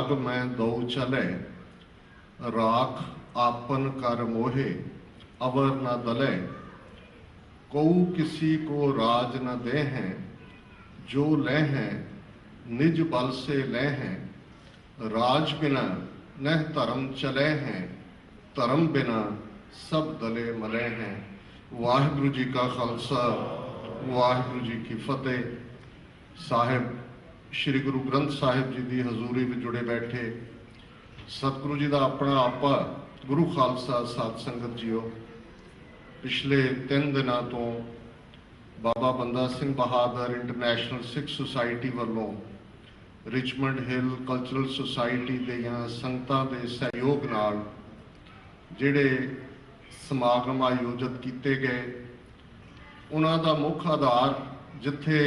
राग में दो चले, राख आपन कर मोहे, अवर न दले। कोऊ किसी को राज न दे हैं, जो ले हैं निज बल से ले हैं। राज बिना नह धर्म चले हैं, धर्म बिना सब दले मले हैं। वाहिगुरु जी का खालसा, वाहिगुरु जी की फतेह। साहिब श्री गुरु ग्रंथ साहिब जी की हजूरी में जुड़े बैठे सतगुरु जी का अपना आपा गुरु खालसा साध संगत जीओ, पिछले 3 दिनों तो बाबा बंदा सिंह बहादुर इंटरनेशनल सिख सोसाइटी वालों रिचमंड हिल कल्चरल सोसाइटी दियां संगतां दे सहयोग नाल जिहड़े समागम आयोजित किए गए, उन्हां दा मुख आधार जिथे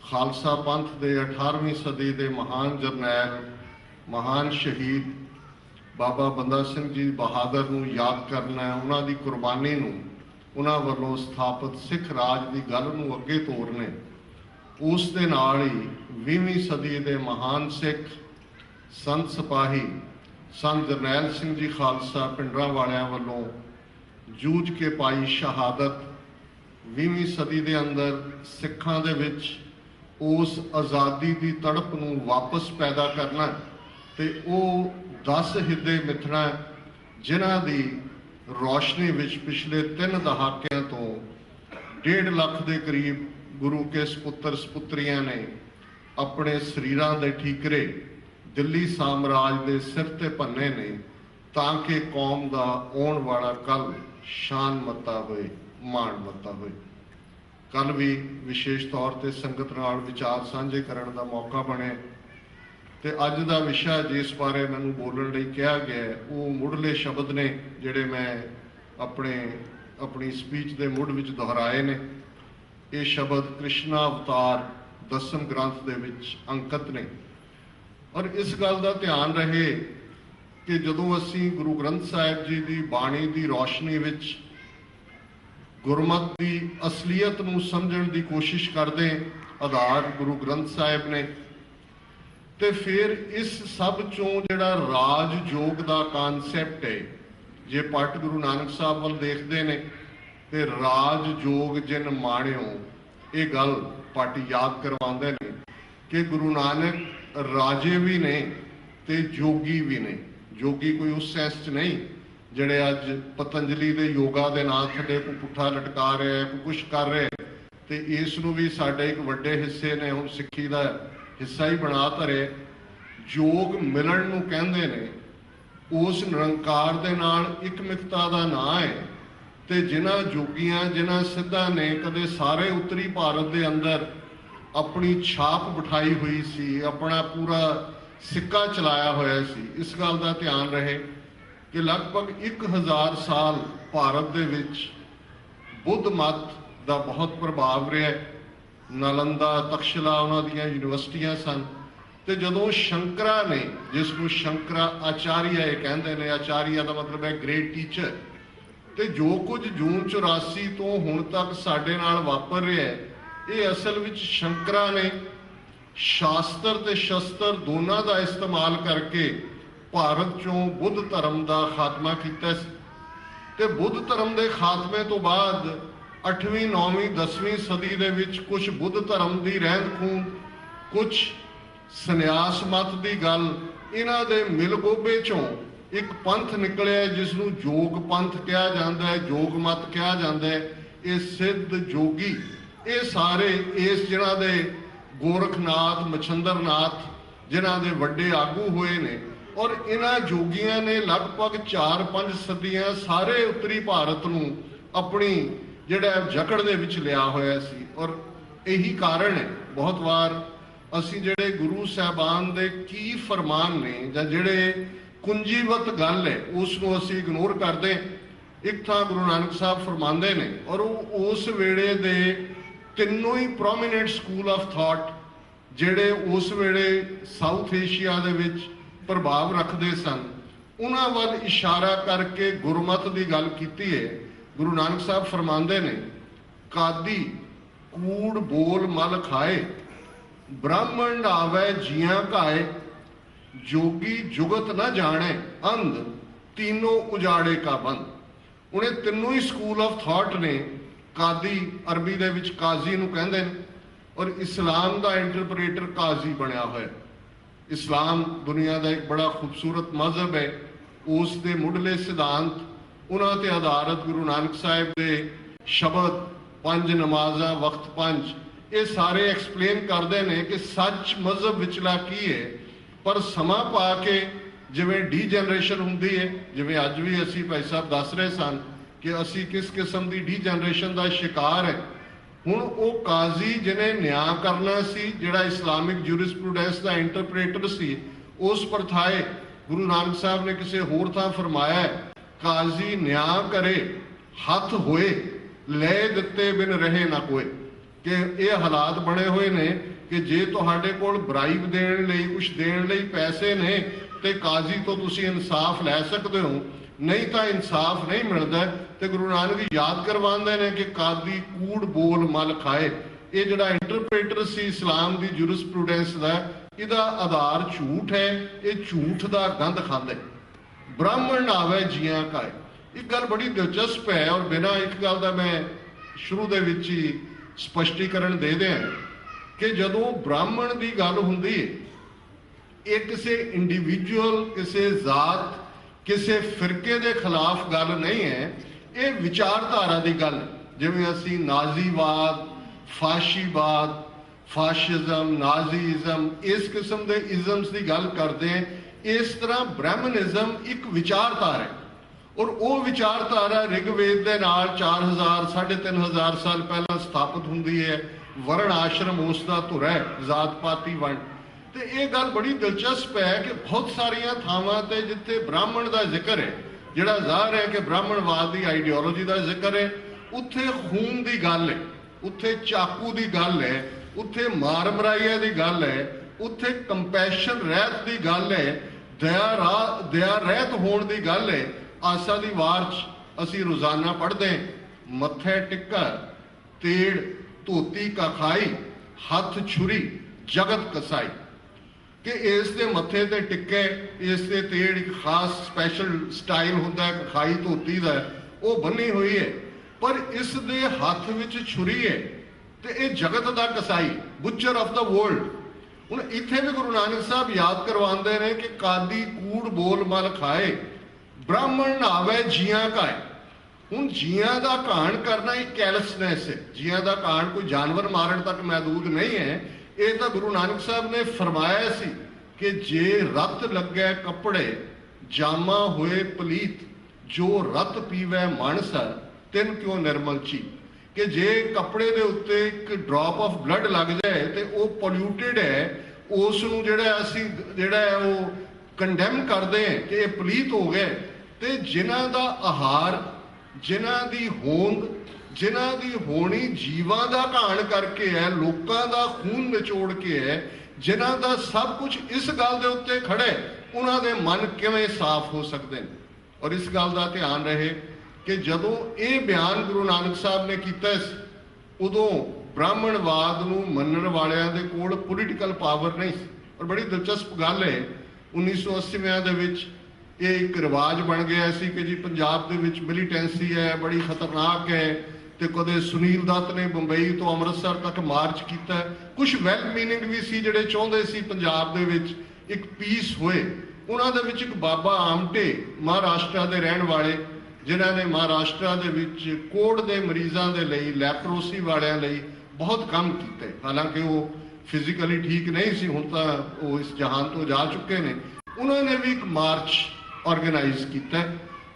खालसा पंथ के 18वीं सदी के महान जरनैल महान शहीद बाबा बंदा सिंह जी बहादुर नूं याद करना है, उन्हां दी कुर्बानी नूं, उन्हां वल्लों स्थापित सिख राज की गल नूं अगे तोरने। उस दे नाल ही 20वीं सदी के महान सिख संत सिपाही संत जरनैल सिंह जी खालसा पिंडरां वालियां वल्लों जूझ के पाई शहादत 20वीं सदी के अंदर सिखां दे विच उस आज़ादी की तड़प नूं वापस पैदा करना ते वो 10 हिदे मिथना जिन्हां दी रोशनी विच पिछले 3 दहाकियां तो 1.5 लाख के करीब गुरु के सपुत्र सपुत्रियां ने अपने शरीरां दे ठीकरे दिल्ली साम्राज के सिर ते भन्ने ने, ताकि कौम का आउण वाला कल शान मता होए, मान मता होए। कल भी विशेष तौर पर संगत नाल विचार साझे करने का मौका बने ते अज का विषय जिस बारे मैनूं बोलण लई कहा गया वो मुढ़ले शब्द ने जिहड़े मैं अपनी स्पीच के मुढ़ विच दोहराए ने। ये शब्द कृष्णा अवतार 10वें ग्रंथ दे विच अंकित ने और इस गल का ध्यान रहे कि जदों असीं गुरु ग्रंथ साहिब जी की बाणी की रोशनी विच गुरमत की असलीयत नूं समझण की कोशिश करते, आधार गुरु ग्रंथ साहिब ने, ते फिर इस सब चों जिहड़ा राजयोग का कानसैप्ट है, जे पट गुरु नानक साहब वाल देखते हैं तो राजयोग जिन माणियो, ये गल पट याद करवाते हैं कि गुरु नानक राजे भी ने ते जोगी भी ने। जोगी कोई उस सेंस च नहीं जिहड़े अज पतंजलि के योगा के नाम थले को पुट्ठा लटका रहे हैं, को कुछ कर रहे हैं, तो इसनूं भी साडे एक वड्डे हिस्से ने हुण सिक्खी का हिस्सा ही बना धरे। जोग मिलण नूं कहंदे ने, उस निरंकार दे नाल इकमिकता का नाम है। तो जिन्हां जोगियां जिन्हां सिद्धां ने कदे सारे उत्तरी भारत के अंदर अपनी छाप बिठाई हुई सी, अपना पूरा सिक्का चलाया होया सी, इस गल का ध्यान रहे कि लगभग 1000 साल भारत दे विच बुद्ध मत का बहुत प्रभाव रहा है। नालंदा तक्षशिला उन्हां दीयां यूनिवर्सिटियां सन, तो जदों शंकरा ने, जिसनूं शंकरा आचार्य कहंदे ने, आचार्य का मतलब है ग्रेट टीचर, तो जो कुछ जून 84 तो हुण तक साडे नाल वापर रहा है, ये असल विच शंकरा ने शास्त्र ते शस्त्र दोनों का इस्तेमाल करके भारत चों बुद्ध धर्म का खात्मा किया। ते बुद्ध धर्म के खात्मे तो बाद 8वीं 9वीं 10वीं सदी दे विच कुछ बुद्ध धर्म की रहंद खूंद, कुछ संन्यास मत की गल, इन्हां दे मिलगोबे चों एक पंथ निकलिया जिसनूं जोग पंथ कहा जाता है, जोग मत कहा जाता है। ये सिद्ध जोगी ये सारे इस जिन्हां दे गोरखनाथ मछंदरनाथ जिन्हां दे वड्डे आगू हुए ने, और इन्हां जोगियां ने लगभग 4-5 सदियां सारे उत्तरी भारत नूं अपनी जिहड़ा जकड़ दे विच लिया होया सी। और यही कारण है बहुत बार असीं जिहड़े गुरु साहबान दे की फरमान ने जां जिहड़े कुंजीवत गल है उसनूं असीं इग्नोर करदे। एक थां गुरु नानक साहब फरमांदे ने, और उस वेले दे तीनों ही प्रोमिनेंट स्कूल ऑफ थॉट जिहड़े उस वेले साउथ एशिया दे विच प्रभाव रखते सन, उन्हां वाल इशारा करके गुरमत की गल की है। गुरु नानक साहब फरमांदे ने, कादी कूड़ बोल मल खाए, ब्राह्मण आवे जियां घाए, जोगी जुगत न जाने अंध तीनों उजाड़े का बंद। उन्हें तीनों ही स्कूल ऑफ थॉट ने। कादी अरबी दे विच काजी नूं कहंदे ने और इस्लाम का इंटरप्रेटर काजी बनया हुआ है। इस्लाम दुनिया का एक बड़ा खूबसूरत मजहब है। उस दे मुढ़ले सिद्धांत उन्हां ते आधारित गुरु नानक साहिब दे शब्द पंज नमाजा वक्त पंज ये सारे एक्सप्लेन करते हैं कि सच मजहब विचला की है। पर समा पा के जिवें डी जनरेशन होंदी है, जिवें अज भी असी भाई साहब दस रहे सन कि असी किस किस्म की डी जनरेशन का शिकार है। हुण वो काजी जिन्हें न्याय करना सी, जिहड़ा इस्लामिक जूरिस्प्रूडेंस का इंटरप्रेटर सी, उस प्रथाए गुरु नानक साहब ने किसी होर थां फरमाया है, काजी न्याय करे हथ होए ले दिते बिन रहे ना कोई। कि ये हालात बने हुए ने कि जे तुहाडे कोल ब्राइब देण लई कुछ देण लई पैसे ने ते काजी तो तुसी इंसाफ लै सकते हो, नहीं तो इंसाफ नहीं मिलता। तो गुरु नानक याद करवाते हैं कि कादी कूड़ बोल मल खाए। ये जिहड़ा इंटरप्रेटर सी इस्लाम की जूरिस्प्रूडेंस का, इहदा आधार झूठ है। ये झूठ का गंद खांदे। ब्राह्मण आवे जियां का है। एक गल बड़ी दिलचस्प है और बिना एक गल का मैं शुरू दे विच ही स्पष्टीकरण दे दें कि जदों ब्राह्मण की गल हुंदी है, ये किसी इंडिविजुअल किसी जात किसी फिरके के खिलाफ गल नहीं है। ये विचारधारा की गल। जिवें असी नाजीवाद फाशीवाद फाशिज्म नाजीइज्म इस किस्म के इज्म्स की गल करते हैं, इस तरह ब्राह्मणिज्म एक विचारधारा है। और वो विचारधारा ऋग्वेद के नाल 4000 3500 साल पहला स्थापित होंदी है। वर्ण आश्रम उसका धुर है, जात पाती वंड। तो ये गल बड़ी दिलचस्प है कि बहुत सारिया थावां ते जिथे ब्राह्मण का जिक्र है, जिहड़ा ज़ाहिर है कि ब्राह्मणवाद की आइडियोलॉजी का जिक्र है, उत्थे खून की गल है, उत्थे चाकू की गल है, उत्थे मार मराइया की गल है, उत्थे कंपैशन रहत की गल है, दया रहत होने की गल है। आसा दी वार असी रोजाना पढ़ते हैं, मत्थे टिक्का तेड़ धोती कखाई हथ छुरी जगत कसाई। कि इस दे मत्थे ते टिक्के इस दे तेड़ एक खास स्पैशल स्टाइल होंदा है, कखाई धोती दा वो बनी हुई है, पर इस दे हाथ विच छुरी है। तो ये जगत दा कसाई, बुचर ऑफ द वर्ल्ड। हुण इत्थे भी गुरु नानक साहब याद करवाते हैं कि कादी कूड़ बोल मल खाए ब्राह्मण नावे जियां का है। हुण जियां का घाण करना एक कैलसनेस है। जियां का घाण कोई जानवर मारन तक महदूद नहीं है। ये तो गुरु नानक साहब ने फरमाया सी कि जे रत लगे कपड़े जामा होए पलीत, जो रत पीवै मानस तिन क्यों निर्मल ची। कि जे कपड़े दे उत्ते एक ड्रॉप ऑफ ब्लड लग जाए तो वो पोल्यूटेड है, उस नूं जिहड़ा असीं जिहड़ा है वो कंडैम करते हैं कि ये पलीत हो गए। तो जिन्हां दा आहार जिन्हां दी होंद जिन्हां दी होनी जीवां दा घाण करके है, लोकां दा खून निचोड़ के है, जिन्हां दा सब कुछ इस गल दे उत्ते खड़े, उन्हां दे मन किवें साफ हो सकते हैं। और इस गल का ध्यान रहे कि जदों ये बयान गुरु नानक साहब ने किया उदों ब्राह्मणवाद नूं मनण वालियां दे कोल पोलीटिकल पावर नहीं सी। और बड़ी दिलचस्प गल है 1980 दे विच ये एक रिवाज बन गया सी कि जी पंजाब दे विच मिलीटेंसी है बड़ी खतरनाक है। तो कदे सुनील दत्त ने बंबई तो अमृतसर तक मार्च किया। कुछ वैल मीनिंग भी सी जिहड़े चाहुंदे सी पंजाब दे विच एक पीस होए। उन्हां दे विच एक बाबा आमटे महाराष्ट्र के रहने वाले, जिन्हां ने महाराष्ट्र दे विच कोढ़ दे मरीज़ां दे लई लैप्रोसी वालियां लई बहुत काम कीते। हालांकि वो फिजिकली ठीक नहीं सी, हुण तां वो इस जहान तो जा चुके ने। उन्होंने भी एक मार्च ऑर्गेनाइज किया।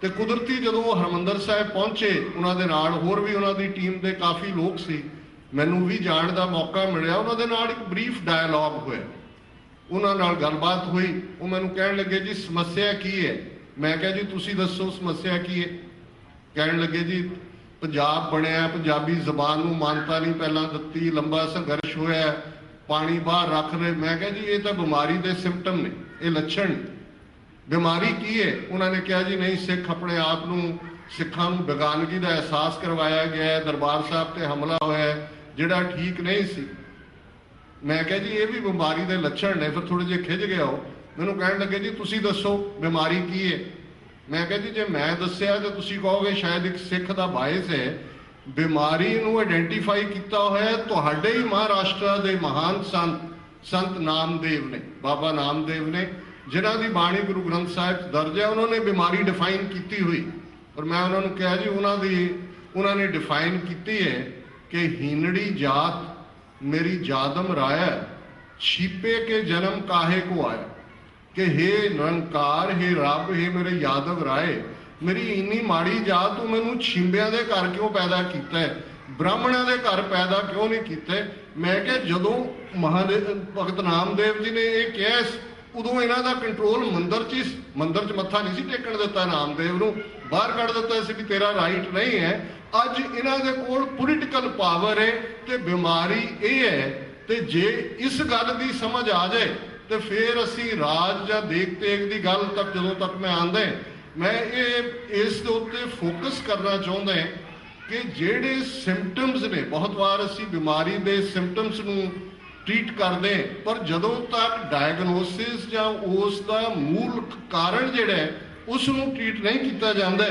तो कुदरती जदों हरमंदर साहिब पहुंचे, उन्होंने नाल होर भी उन्होंने टीम के काफ़ी लोग सी, मैनू भी जाण का मौका मिलिया। उन्होंने नाल एक ब्रीफ डायलॉग होया, उन्होंने नाल गलबात हुई। वो मैनू कहण लगे जी समस्या की है। मैं कहा जी तुसी दसो समस्या की है। कहण लगे जी पंजाब बनिया, पंजाबी जबान नूं मानता नहीं पहला दित्ती, लंबा संघर्ष होया, पानी बाहर रख रहे। मैं कहा जी ये तो बीमारी के सिम्पटम ने, ये लक्षण। बीमारी की है? उन्होंने कहा जी नहीं, सिख अपने आप नूं सिखां नूं बेगानगी का एहसास करवाया गया है, दरबार साहब ते हमला होया जिहड़ा ठीक नहीं सी। मैं कहा जी ये भी बीमारी के लक्षण ने। फिर थोड़े जे खिज गया हो, मैनूं कहण लगे जी तुसीं दसो बीमारी की है। मैं कहा जी जे मैं दस्सिया तो तुसीं कहोगे शायद एक सिख दा बायस है। बीमारी नूं आइडेंटिफाई किया होया तुहाडे ही महाराष्ट्र के महान संत नामदेव ने, बाबा नामदेव ने, जिन्हां दी बाणी गुरु ग्रंथ साहिब दर्ज है। उन्होंने बीमारी डिफाइन की हुई और मैं उन्होंने कहा जी उन्होंने डिफाइन की है कि हीनड़ी जात मेरी जादम राय, छिपे के जन्म काहे को आया, कि हे निरंकार, हे रब, हे मेरे यादव राय, मेरी इन्नी माड़ी जात तू मैनू छिंबिया के घर क्यों पैदा किया है, ब्राह्मणों के घर पैदा क्यों नहीं किया। मैं क्या जदों महादेव भगत नामदेव जी ने यह कहा उदों इन्हों का कंट्रोल मंदिर च मत्था नहीं सी टेकण दिता, नामदेव नूं बाहर कढ़ दिता सी कि तेरा राइट नहीं है। अज इन्हों के कोल पोलिटिकल पावर है तो बीमारी ये है। तो जे इस गल की समझ आ जाए तो फिर असी राज या देख तेग की गल तक जदों तक मैं आंदा मैं इस उत्ते फोकस करना चाहता है कि जेडे सिम्पटम्स ने, बहुत बार असी बीमारी के सिम्पटम्स नूं ट्रीट करते हैं पर जदों तक डायगनोसिस या उसका मूल कारण जिहड़ा है उसनूं ट्रीट नहीं किया जाता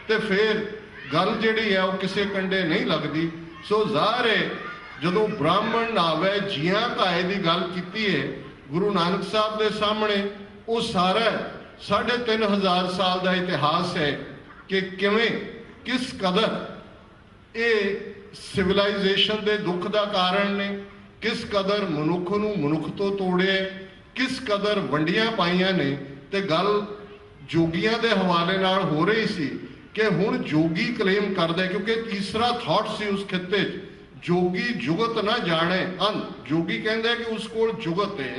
तो फिर गल जिहड़ी है वो किसी कंडे नहीं लगती। सो ज़ाहिर है जदों ब्राह्मण आवे जियां घाए की गल की है गुरु नानक साहब के सामने, वो सारा 3500 साल का इतिहास है कि किवें किस कदर ये सिविलाइजेशन के दुख का कारण ने, किस कदर मनुख नूं मनुख तो तोड़े, किस कदर वंडियां पाइयां ने। ते गल जोगियां के हवाले नाल हो रही सी कि हुण जोगी क्लेम करदे, क्योंकि तीसरा थॉट सी उस खिते जोगी जुगत ना जाने अन। जोगी कहंदे कि उस कोल जुगत है,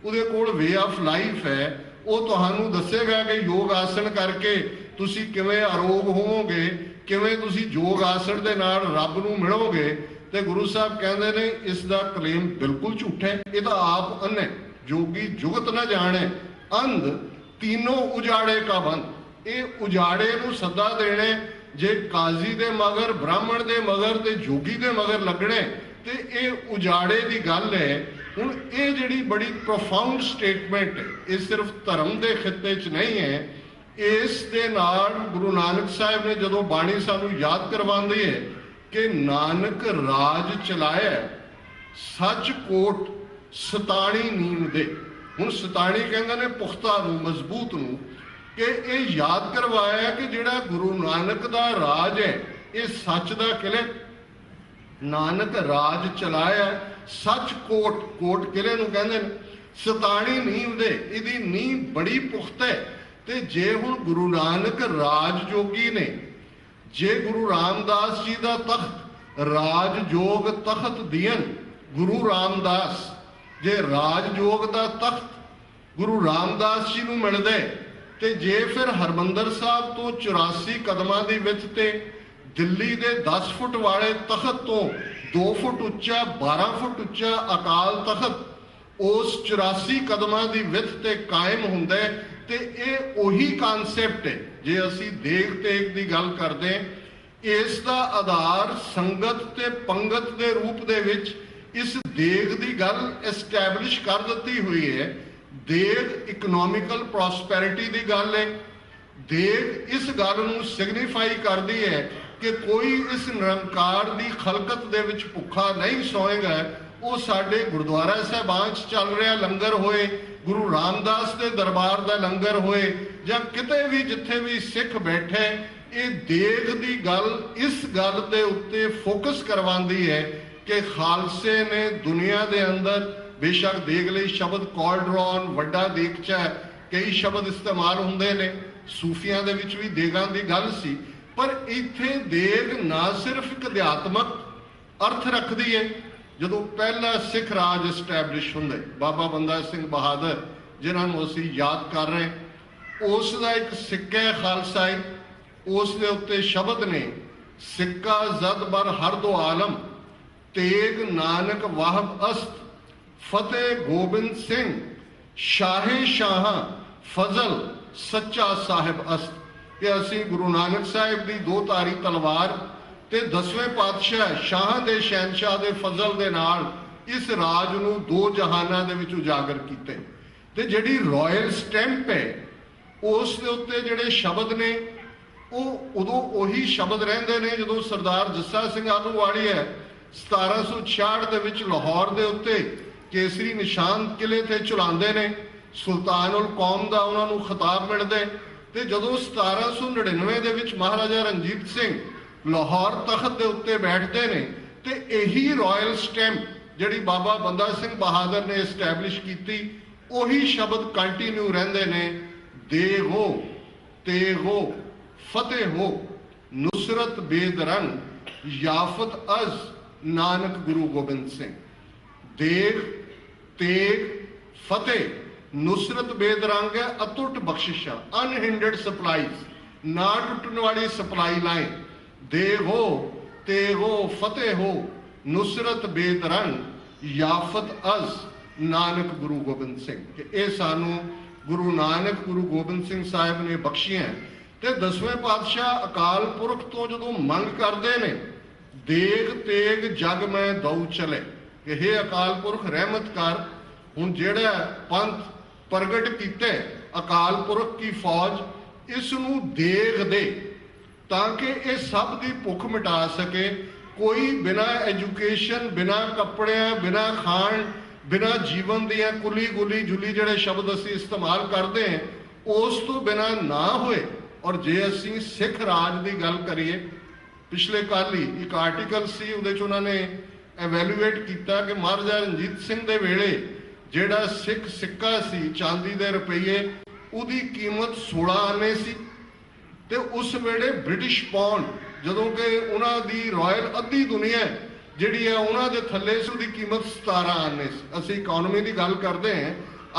उहदे कोल वे ऑफ लाइफ है, वो तुहानूं दसेगा कि योग आसन करके तुसी किवें आरोग होवोगे, किवें तुसी योग आसन दे नाल रब नूं मिलोगे। तो गुरु साहब कहते ने इसका क्लेम बिल्कुल झूठा है, ये तो आप अन्ने जोगी जुगत ना जाने अंध तीनों उजाड़े का बंद। ये उजाड़े नूं सदा देने जे काजी दे मगर, ब्राह्मण दे मगर ते जोगी दे मगर लगने ते ये उजाड़े की गल है। हुण ये जिहड़ी बड़ी प्रोफाउंड स्टेटमेंट है, ये सिर्फ धर्म के खिते च नहीं है। इस दे नाल गुरु नानक साहिब ने जदों बाणी सानूं याद करवाउंदी है कि नानक राज चलाया सच कोट सताणी नीम दे। हुण सताणी कहंदे ने पुख्ता नूं, मजबूत नूं, कि ये याद करवाया कि जिहड़ा गुरु नानक दा राज है ये सच दा किले। नानक राज चलाया सच कोट, कोट किले नूं कहंदे ने, सताणी नीम दे, इहदी नींह बड़ी पुख्ता है। ते जे हुण गुरु नानक राजयोगी ने, जे गुरु रामदास जी का तख्त राजयोग तख्त दियन गुरु रामदास, जे राजयोग का तख्त गुरु रामदास जी नूं मिलदे ते जे फिर हरमंदर साहब तो 84 कदमां दी विथ ते दिल्ली दे 10 फुट वाले तख्त तो 2 फुट उच्चा 12 फुट उच्चा अकाल तख्त उस 84 कदमां दी विथ ते कायम हुंदा है ते ये उही कानसैप्ट है। जे असी देख तेग की गल करते इसका आधार संगत ते पंगत के रूप दे विच इस देग की गल एस्टैबलिश कर दी हुई है। देग इकनॉमिकल प्रॉस्पैरिटी की गल है। देग इस गल नूं सिग्नीफाई करती है कि कोई इस निरंकार की खलकत दे विच भुखा नहीं सोएगा। वो साडे गुरुद्वारा साहिबां च चल रहा लंगर होए, गुरु रामदास के दरबार का लंगर होए, या किते भी जिथे भी सिख बैठे, ये देग की गल इस गल के उत्ते फोकस करवाती है कि खालसे ने दुनिया के अंदर बेशक देग लई शब्द कॉलड्रॉन वड्डा देगचा कई शब्द इस्तेमाल होंदे ने, सूफियां दे विच भी देगां दी गल सी, पर इत्थे देग ना सिर्फ एक अध्यात्मक अर्थ रखती है। जदों पहला सिख राज एस्टैबलिश हुंदा बाबा बंदा सिंह बहादुर जिन्होंने असीं याद कर रहे हैं, उसका एक सिक्का है खालसाई, उस दे उत्ते शब्द ने सिक्का जद बर हर दो आलम तेग नानक वाहब अस्त फतेह गोबिंद सिंह शाहे शाह फजल सच्चा साहिब अस्त। ये असी गुरु नानक साहिब की 2 तारी तलवार ते 10वें पातशाह शाह दे शहनशाह दे फजल दे नाल इस राज नूं 2 जहानां दे विच उजागर कीते। ਤੇ ਜਿਹੜੀ ਰਾਇਲ ਸਟੈਂਪ ਹੈ ਉਸ ਦੇ ਉੱਤੇ ਜਿਹੜੇ ਸ਼ਬਦ ਨੇ ਉਹ ਉਦੋਂ ਉਹੀ ਸ਼ਬਦ ਰਹਿੰਦੇ ਨੇ ਜਦੋਂ ਸਰਦਾਰ ਜੱਸਾ ਸਿੰਘ ਆਹਲੂਵਾਲੀਆ 1766 ਦੇ ਵਿੱਚ ਲਾਹੌਰ ਦੇ ਉੱਤੇ ਕੇਸਰੀ ਨਿਸ਼ਾਨ ਕਿਲੇ ਤੇ ਚੁਲਾਉਂਦੇ ਨੇ, ਸੁਲਤਾਨ ਉਲ ਕੌਮ ਦਾ ਉਹਨਾਂ ਨੂੰ ਖਿਤਾਬ ਮਿਲਦਾ। ਤੇ ਜਦੋਂ 1799 ਦੇ ਵਿੱਚ ਮਹਾਰਾਜਾ ਰਣਜੀਤ ਸਿੰਘ ਲਾਹੌਰ ਤਖਤ ਦੇ ਉੱਤੇ ਬੈਠਦੇ ਨੇ ਤੇ ਇਹੀ ਰਾਇਲ ਸਟੈਂਪ ਜਿਹੜੀ ਬਾਬਾ ਬੰਦਾ ਸਿੰਘ ਬਹਾਦਰ ਨੇ ਐਸਟੈਬਲਿਸ਼ ਕੀਤੀ ਉਹੀ ਸ਼ਬਦ ਕੰਟੀਨਿਊ ਰਹਿੰਦੇ ਨੇ, ਦੇ ਹੋ ਤੇ ਹੋ ਫਤਿਹ ਹੋ ਨੁਸਰਤ ਬੇਦਰੰਗ ਯਾਫਤ ਅਜ਼ ਨਾਨਕ ਗੁਰੂ ਗੋਬਿੰਦ ਸਿੰਘ। ਦੇਗ ਤੇਗ ਫਤਿਹ ਨੁਸਰਤ ਬੇਦਰੰਗ ਹੈ, ਅਤੁੱਟ ਬਖਸ਼ਿਸ਼ਾਂ, ਅਨਹਿੰਡਰਡ ਸਪਲਾਈਜ਼, ਨਾ ਟੁੱਟਣ ਵਾਲੀ ਸਪਲਾਈ ਲਾਈਨ। ਦੇ ਹੋ ਤੇ ਹੋ ਫਤਿਹ ਹੋ ਨੁਸਰਤ ਬੇਦਰੰਗ ਯਾਫਤ ਅਜ਼ ਨਾਨਕ ਗੁਰੂ ਗੋਬਿੰਦ ਸਿੰਘ। ਕਿ ਇਹ ਸਾਨੂੰ ਗੁਰੂ ਨਾਨਕ ਗੁਰੂ ਗੋਬਿੰਦ ਸਿੰਘ ਸਾਹਿਬ ਨੇ ਬਖਸ਼ੀਆਂ। ਤੇ 10ਵੇਂ ਪਾਤਸ਼ਾਹ ਅਕਾਲ ਪੁਰਖ ਤੋਂ ਜਦੋਂ ਮੰਗ ਕਰਦੇ ਨੇ ਦੇਗ ਤੇਗ ਜਗ ਮੈਂ ਦਊ ਚਲੇ, ਕਿ ਹੇ ਅਕਾਲ ਪੁਰਖ ਰਹਿਮਤ ਕਰ, ਹੁਣ ਜਿਹੜਾ ਪੰਥ ਪ੍ਰਗਟ ਕੀਤਾ ਅਕਾਲ ਪੁਰਖ ਕੀ ਫੌਜ, ਇਸ ਨੂੰ ਦੇਗ ਦੇ ਤਾਂ ਕਿ ਇਹ ਸਭ ਦੀ ਭੁੱਖ ਮਿਟਾ ਸਕੇ। ਕੋਈ ਬਿਨਾਂ ਐਜੂਕੇਸ਼ਨ, ਬਿਨਾਂ ਕੱਪੜਿਆਂ, ਬਿਨਾਂ ਖਾਣ, ਬਿਨਾਂ ਜੀਵਨ ਦੀਆਂ ਕੁਲੀ ਗੁਲੀ ਜੁਲੀ ਜਿਹੜੇ ਸ਼ਬਦ ਅਸੀਂ ਇਸਤੇਮਾਲ ਕਰਦੇ ਹਾਂ ਉਸ ਤੋਂ ਬਿਨਾਂ ਨਾ ਹੋਏ। ਔਰ ਜੇ ਅਸੀਂ ਸਿੱਖ ਰਾਜ ਦੀ ਗੱਲ ਕਰੀਏ, ਪਿਛਲੇ ਕੱਲ੍ਹ ਹੀ ਇੱਕ ਆਰਟੀਕਲ ਸੀ, ਉਹਦੇ 'ਚ ਉਹਨਾਂ ਨੇ ਐਵੈਲੂਏਟ ਕੀਤਾ ਕਿ ਮਹਾਰਾਜਾ ਰਣਜੀਤ ਸਿੰਘ ਦੇ ਵੇਲੇ ਜਿਹੜਾ ਸਿੱਖ ਸਿੱਕਾ ਸੀ ਚਾਂਦੀ ਦੇ ਰੁਪਈਏ, ਉਹਦੀ ਕੀਮਤ 16 ਆਨੇ ਸੀ। ਤੇ ਉਸ ਵੇਲੇ ਬ੍ਰਿਟਿਸ਼ ਪਾਉਂਡ, ਜਦੋਂ ਕਿ ਉਹਨਾਂ ਦੀ ਰਾਇਲ ਅੱਧੀ ਦੁਨੀਆ ਜਿਹੜੀ ਹੈ ਉਹਨਾਂ ਦੇ ਥੱਲੇ ਸੀ, ਉਹਦੀ ਕੀਮਤ 17 ਆਨੇ ਸੀ। ਅਸੀਂ ਇਕਨੋਮੀ ਦੀ ਗੱਲ ਕਰਦੇ ਹਾਂ,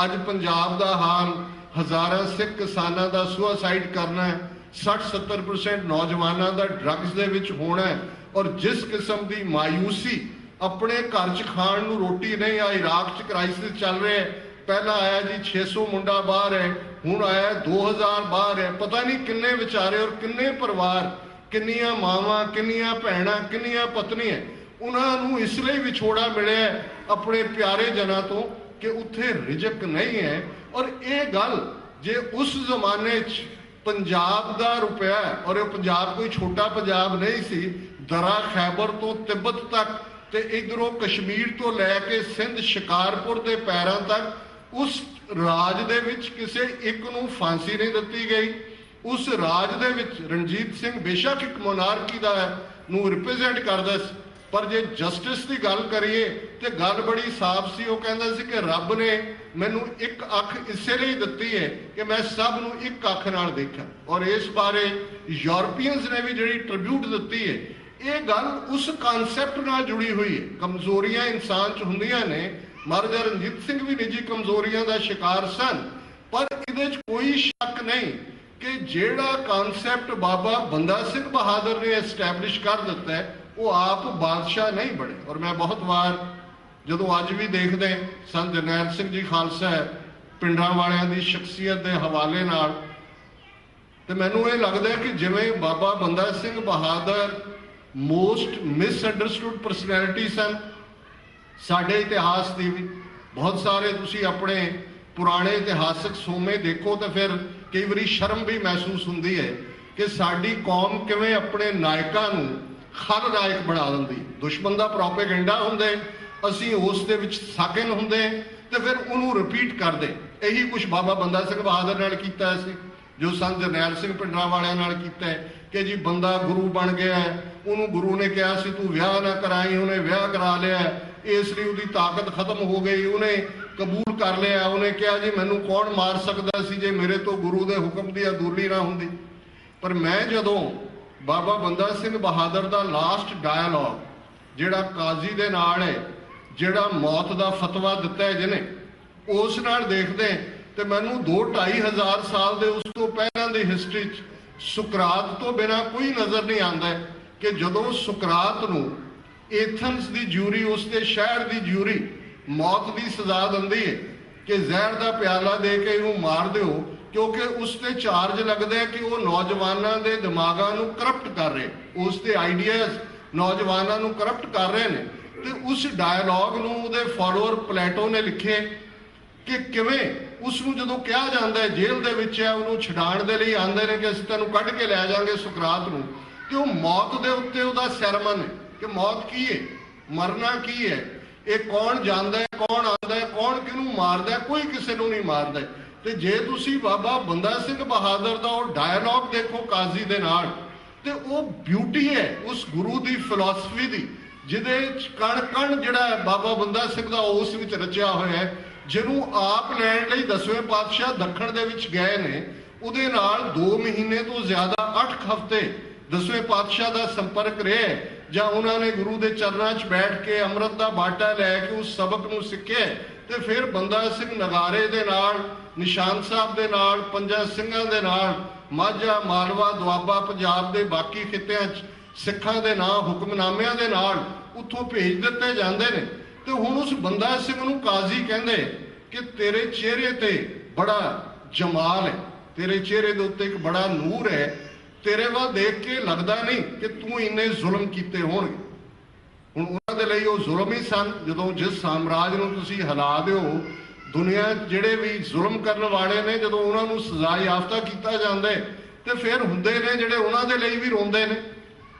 ਅੱਜ ਪੰਜਾਬ ਦਾ ਹਾਲ, ਹਜ਼ਾਰਾਂ ਸਿੱਖ ਕਿਸਾਨਾਂ ਦਾ ਸੁਸਾਈਡ ਕਰਨਾ ਹੈ, 60-70% ਨੌਜਵਾਨਾਂ ਦਾ ਡਰੱਗਸ ਦੇ ਵਿੱਚ ਹੋਣਾ ਹੈ। ਔਰ ਜਿਸ ਕਿਸਮ ਦੀ ਮਾਯੂਸੀ, ਆਪਣੇ ਘਰ 'ਚ ਖਾਣ ਨੂੰ ਰੋਟੀ ਨਹੀਂ, ਆ ਇਰਾਕ 'ਚ ਕ੍ਰਾਈਸਿਸ ਚੱਲ ਰਿਹਾ ਹੈ, ਪਹਿਲਾਂ ਆਇਆ ਜੀ 600 ਮੁੰਡਾ ਬਾਹਰ ਹੈ, ਹੁਣ ਆਇਆ 2000 ਬਾਹਰ ਹੈ, ਪਤਾ ਨਹੀਂ ਕਿੰਨੇ ਵਿਚਾਰੇ ਔਰ ਕਿੰਨੇ ਪਰਿਵਾਰ, ਕਿੰਨੀਆਂ ਮਾਵਾਂ, ਕਿੰਨੀਆਂ ਭੈਣਾਂ, ਕਿੰਨੀਆਂ ਪਤਨੀਆਂ, ਉਹਨਾਂ ਨੂੰ ਇਸ ਲਈ ਵਿਛੋੜਾ ਮਿਲਿਆ ਆਪਣੇ ਪਿਆਰੇ ਜਨਾਂ ਤੋਂ ਕਿ ਉੱਥੇ ਰਿਜ਼ਕ ਨਹੀਂ ਹੈ। ਔਰ ਇਹ ਗੱਲ ਜੇ ਉਸ ਜ਼ਮਾਨੇ 'ਚ ਪੰਜਾਬ ਦਾ ਰੁਪਇਆ, ਔਰ ਇਹ ਪੰਜਾਬ ਕੋਈ ਛੋਟਾ ਪੰਜਾਬ ਨਹੀਂ ਸੀ, ਦਰਾ ਖੈਬਰ ਤੋਂ ਤਿੱਬਤ ਤੱਕ ਤੇ ਇਧਰੋਂ ਕਸ਼ਮੀਰ ਤੋਂ ਲੈ ਕੇ ਸਿੰਧ ਸ਼ਿਕਾਰਪੁਰ ਦੇ ਪੈਰਾਂ ਤੱਕ, ਉਸ ਰਾਜ ਦੇ ਵਿੱਚ ਕਿਸੇ ਇੱਕ ਨੂੰ ਫਾਂਸੀ ਨਹੀਂ ਦਿੱਤੀ ਗਈ। ਉਸ ਰਾਜ ਦੇ ਵਿੱਚ ਰਣਜੀਤ ਸਿੰਘ ਬੇਸ਼ੱਕ ਇੱਕ ਮੋਨਾਰਕੀ ਦਾ ਨੂੰ ਰਿਪਰੈਜ਼ੈਂਟ ਕਰਦਾ ਸੀ, ਪਰ ਜੇ ਜਸਟਿਸ ਦੀ ਗੱਲ ਕਰੀਏ ਤੇ ਗੱਲ ਬੜੀ ਸਾਫ਼ ਸੀ। ਉਹ ਕਹਿੰਦਾ ਸੀ ਕਿ ਰੱਬ ਨੇ ਮੈਨੂੰ ਇੱਕ ਅੱਖ ਇਸੇ ਲਈ ਦਿੱਤੀ ਹੈ ਕਿ ਮੈਂ ਸਭ ਨੂੰ ਇੱਕ ਅੱਖ ਨਾਲ ਦੇਖਾਂ। ਔਰ ਇਸ ਬਾਰੇ ਯੂਰਪੀਅਨਸ ਨੇ ਵੀ ਜਿਹੜੀ ਟ੍ਰਿਬਿਊਟ ਦਿੱਤੀ ਹੈ, ਇਹ ਗੱਲ ਉਸ ਕਨਸੈਪਟ ਨਾਲ ਜੁੜੀ ਹੋਈ ਹੈ। ਕਮਜ਼ੋਰੀਆਂ ਇਨਸਾਨ 'ਚ ਹੁੰਦੀਆਂ ਨੇ, ਮਹਾਰਾਜਾ ਰਣਜੀਤ ਸਿੰਘ ਵੀ ਨਿੱਜੀ ਕਮਜ਼ੋਰੀਆਂ ਦਾ ਸ਼ਿਕਾਰ ਸਨ, ਪਰ ਇਹਦੇ 'ਚ ਕੋਈ ਸ਼ੱਕ ਨਹੀਂ ਕਿ ਜਿਹੜਾ ਕਨਸੈਪਟ ਬਾਬਾ ਬੰਦਾ ਸਿੰਘ ਬਹਾਦਰ ਨੇ ਐਸਟੈਬਲਿਸ਼ ਕਰ ਦਿੱਤਾ ਹੈ, ਉਹ ਆਪ ਬਾਦਸ਼ਾਹ ਨਹੀਂ ਬਣੇ। ਔਰ ਮੈਂ ਬਹੁਤ ਵਾਰ ਜਦੋਂ ਅੱਜ ਵੀ ਦੇਖਦੇ ਸੰਤ ਜਰਨੈਲ ਸਿੰਘ ਜੀ ਖਾਲਸਾ ਪਿੰਡਾਂ ਵਾਲਿਆਂ ਦੀ ਸ਼ਖਸੀਅਤ ਦੇ ਹਵਾਲੇ ਨਾਲ, ਤੇ ਮੈਨੂੰ ਇਹ ਲੱਗਦਾ ਕਿ ਜਿਵੇਂ ਬਾਬਾ ਬੰਦਾ ਸਿੰਘ ਬਹਾਦਰ ਮੋਸਟ ਮਿਸਅੰਡਰਸਟੂਡ ਪਰਸਨੈਲਿਟੀ ਸਨ ਸਾਡੇ ਇਤਿਹਾਸ ਦੀ ਵੀ। ਬਹੁਤ ਸਾਰੇ ਤੁਸੀਂ ਆਪਣੇ ਪੁਰਾਣੇ ਇਤਿਹਾਸਕ ਸੋਮੇ ਦੇਖੋ ਤਾਂ ਫਿਰ ਕਈ ਵਾਰੀ ਸ਼ਰਮ ਵੀ ਮਹਿਸੂਸ ਹੁੰਦੀ ਹੈ ਕਿ ਸਾਡੀ ਕੌਮ ਕਿਵੇਂ ਆਪਣੇ ਨਾਇਕਾਂ ਨੂੰ ਖਲਨਾਇਕ ਬਣਾ ਦਿੰਦੀ। ਦੁਸ਼ਮਣ ਦਾ ਪ੍ਰੋਪੇਗੈਂਡਾ ਹੁੰਦੇ, ਅਸੀਂ ਉਸ ਦੇ ਵਿੱਚ ਸਾਕਿਨ ਹੁੰਦੇ ਤੇ ਫਿਰ ਉਹਨੂੰ ਰਿਪੀਟ ਕਰਦੇ। ਇਹੀ ਕੁਝ ਬਾਬਾ ਬੰਦਾ ਸਿੰਘ ਬਹਾਦਰ ਨਾਲ ਕੀਤਾ ਸੀ, ਜੋ ਸੰਤ ਜਰਨੈਲ ਸਿੰਘ ਪਿੰਡਰਾਂ ਵਾਲਿਆਂ ਨਾਲ ਕੀਤਾ ਹੈ ਕਿ ਜੀ ਬੰਦਾ ਗੁਰੂ ਬਣ ਗਿਆ, ਉਹਨੂੰ ਗੁਰੂ ਨੇ ਕਿਹਾ ਸੀ ਤੂੰ ਵਿਆਹ ਨਾ ਕਰਾਈ, ਉਹਨੇ ਵਿਆਹ ਕਰਾ ਲਿਆ, ਇਸ ਲਈ ਉਹਦੀ ਤਾਕਤ ਖਤਮ ਹੋ ਗਈ, ਉਹਨੇ ਕਬੂਲ ਕਰ ਲਿਆ। ਉਹਨੇ ਕਿਹਾ ਜੀ ਮੈਨੂੰ ਕੌਣ ਮਾਰ ਸਕਦਾ ਸੀ ਜੇ ਮੇਰੇ ਤੋਂ ਗੁਰੂ ਦੇ ਹੁਕਮ ਦੀ ਅਦੂਲੀ ਨਾ ਹੁੰਦੀ। ਪਰ ਮੈਂ ਜਦੋਂ ਬਾਬਾ ਬੰਦਾ ਸਿੰਘ ਬਹਾਦਰ ਦਾ ਲਾਸਟ ਡਾਇਲੌਗ ਜਿਹੜਾ ਕਾਜ਼ੀ ਦੇ ਨਾਲ ਹੈ, ਜਿਹੜਾ ਮੌਤ ਦਾ ਫਤਵਾ ਦਿੱਤਾ ਹੈ ਜਿਹਨੇ, ਉਸ ਨਾਲ ਦੇਖਦੇ ਤੇ ਮੈਨੂੰ 2-2.5 ਹਜ਼ਾਰ ਸਾਲ ਦੇ ਉਸ ਤੋਂ ਪਹਿਲਾਂ ਦੀ ਹਿਸਟਰੀ 'ਚ ਸੁਕਰਾਤ ਤੋਂ ਬਿਨਾਂ ਕੋਈ ਨਜ਼ਰ ਨਹੀਂ ਆਉਂਦਾ ਕਿ ਜਦੋਂ ਸੁਕਰਾਤ ਨੂੰ ਐਥਨਸ ਦੀ ਜਿਊਰੀ, ਉਸ ਦੇ ਸ਼ਹਿਰ ਦੀ ਜਿਊਰੀ ਮੌਤ ਦੀ ਸਜ਼ਾ ਦਿੰਦੀ ਹੈ ਕਿ ਜ਼ਹਿਰ ਦਾ ਪਿਆਲਾ ਦੇ ਕੇ ਇਹਨੂੰ ਮਾਰ ਦਿਓ, ਕਿਉਂਕਿ ਉਸ ਤੇ ਚਾਰਜ ਲੱਗਦਾ ਹੈ ਕਿ ਉਹ ਨੌਜਵਾਨਾਂ ਦੇ ਦਿਮਾਗਾਂ ਨੂੰ ਕਰਪਟ ਕਰ ਰਹੇ, ਉਸ ਦੇ ਆਈਡੀਆਜ਼ ਨੌਜਵਾਨਾਂ ਨੂੰ ਕਰਪਟ ਕਰ ਰਹੇ ਨੇ। ਤੇ ਉਸ ਡਾਇਲੌਗ ਨੂੰ ਉਹਦੇ ਫਾਲੋਅਰ ਪਲੇਟੋ ਨੇ ਲਿਖੇ ਕਿ ਕਿਵੇਂ ਉਸ ਨੂੰ ਜਦੋਂ ਕਿਹਾ ਜਾਂਦਾ ਹੈ ਜੇਲ੍ਹ ਦੇ ਵਿੱਚ ਹੈ, ਉਹਨੂੰ ਛਡਾਉਣ ਦੇ ਲਈ ਆਉਂਦੇ ਨੇ ਕਿ ਅਸੀਂ ਤੈਨੂੰ ਕੱਢ ਕੇ ਲੈ ਜਾਵਾਂਗੇ ਸੁਕਰਾਤ ਨੂੰ, ਤੇ ਉਹ ਮੌਤ ਦੇ ਉੱਤੇ ਉਹਦਾ ਸਰਮਨ ਹੈ ਕਿ ਮੌਤ ਕੀ ਹੈ, ਮਰਨਾ ਕੀ ਹੈ, ਇਹ ਕੌਣ ਜਾਂਦਾ ਹੈ, ਕੌਣ ਆਉਂਦਾ ਹੈ, ਕੌਣ ਕਿਹਨੂੰ ਮਾਰਦਾ ਹੈ, ਕੋਈ ਕਿਸੇ ਨੂੰ ਨਹੀਂ ਮਾਰਦਾ। ਤੇ ਜੇ ਤੁਸੀਂ ਬਾਬਾ ਬੰਦਾ ਸਿੰਘ ਬਹਾਦਰ ਦਾ ਉਹ ਡਾਇਲੌਗ ਦੇਖੋ ਕਾਜ਼ੀ ਦੇ ਨਾਲ, ਤੇ ਉਹ ਬਿਊਟੀ ਹੈ ਉਸ ਗੁਰੂ ਦੀ ਫਿਲਾਸਫੀ ਦੀ, ਜਿਹਦੇ ਕਣ ਕਣ ਜਿਹੜਾ ਬਾਬਾ ਬੰਦਾ ਸਿੰਘ ਦਾ ਉਸ ਵਿੱਚ ਰਚਿਆ ਹੋਇਆ ਹੈ, ਜਿਹਨੂੰ ਆਪ ਲੈਣ ਲਈ 10ਵੇਂ ਪਾਤਸ਼ਾਹ ਦੱਖਣ ਦੇ ਵਿੱਚ ਗਏ ਨੇ। ਉਹਦੇ ਨਾਲ 2 ਮਹੀਨੇ ਤੋਂ ਜ਼ਿਆਦਾ 8 ਹਫ਼ਤੇ 10ਵੇਂ ਪਾਤਸ਼ਾਹ ਦਾ ਸੰਪਰਕ ਰਿਹਾ, ਜਾਂ ਉਹਨਾਂ ਨੇ ਗੁਰੂ ਦੇ ਚਰਨਾਂ 'ਚ ਬੈਠ ਕੇ ਅੰਮ੍ਰਿਤ ਦਾ ਬਾਟਾ ਲੈ ਕੇ ਉਸ ਸਬਕ ਨੂੰ ਸਿੱਖਿਆ। ਤੇ ਫਿਰ ਬੰਦਾ ਸਿੰਘ ਨਗਾਰੇ ਦੇ ਨਾਲ, ਨਿਸ਼ਾਨ ਸਾਹਿਬ ਦੇ ਨਾਲ, ਪੰਜਾਂ ਸਿੰਘਾਂ ਦੇ ਨਾਲ, ਮਾਝਾ, ਮਾਲਵਾ, ਦੁਆਬਾ, ਪੰਜਾਬ ਦੇ ਬਾਕੀ ਖਿੱਤਿਆਂ 'ਚ ਸਿੱਖਾਂ ਦੇ ਨਾਂ, ਹੁਕਮਨਾਮਿਆਂ ਦੇ ਨਾਲ ਉੱਥੋਂ ਭੇਜ ਦਿੱਤੇ ਜਾਂਦੇ ਨੇ। ਤੇ ਹੁਣ ਉਸ ਬੰਦਾ ਸਿੰਘ ਨੂੰ ਕਾਜ਼ੀ ਕਹਿੰਦੇ ਕਿ ਤੇਰੇ ਚਿਹਰੇ ਤੇ ਬੜਾ ਜਮਾਲ ਹੈ, ਤੇਰੇ ਚਿਹਰੇ ਦੇ ਉੱਤੇ ਇੱਕ ਬੜਾ ਨੂਰ ਹੈ, ਤੇਰੇ ਵੱਲ ਦੇਖ ਕੇ ਲੱਗਦਾ ਨਹੀਂ ਕਿ ਤੂੰ ਇੰਨੇ ਜ਼ੁਲਮ ਕੀਤੇ ਹੋਣਗੇ। ਹੁਣ ਉਹਨਾਂ ਦੇ ਲਈ ਉਹ ਜ਼ੁਲਮ ਹੀ ਸਨ। ਜਦੋਂ ਜਿਸ ਸਾਮਰਾਜ ਨੂੰ ਤੁਸੀਂ ਹਿਲਾ ਦਿਓ, ਦੁਨੀਆ ਜਿਹੜੇ ਵੀ ਜ਼ੁਲਮ ਕਰਨ ਵਾਲੇ ਨੇ, ਜਦੋਂ ਉਹਨਾਂ ਨੂੰ ਸਜ਼ਾ ਯਾਫਤਾ ਕੀਤਾ ਜਾਂਦਾ ਤੇ ਫਿਰ ਹੁੰਦੇ ਨੇ ਜਿਹੜੇ ਉਹਨਾਂ ਦੇ ਲਈ ਵੀ ਰੋਂਦੇ ਨੇ।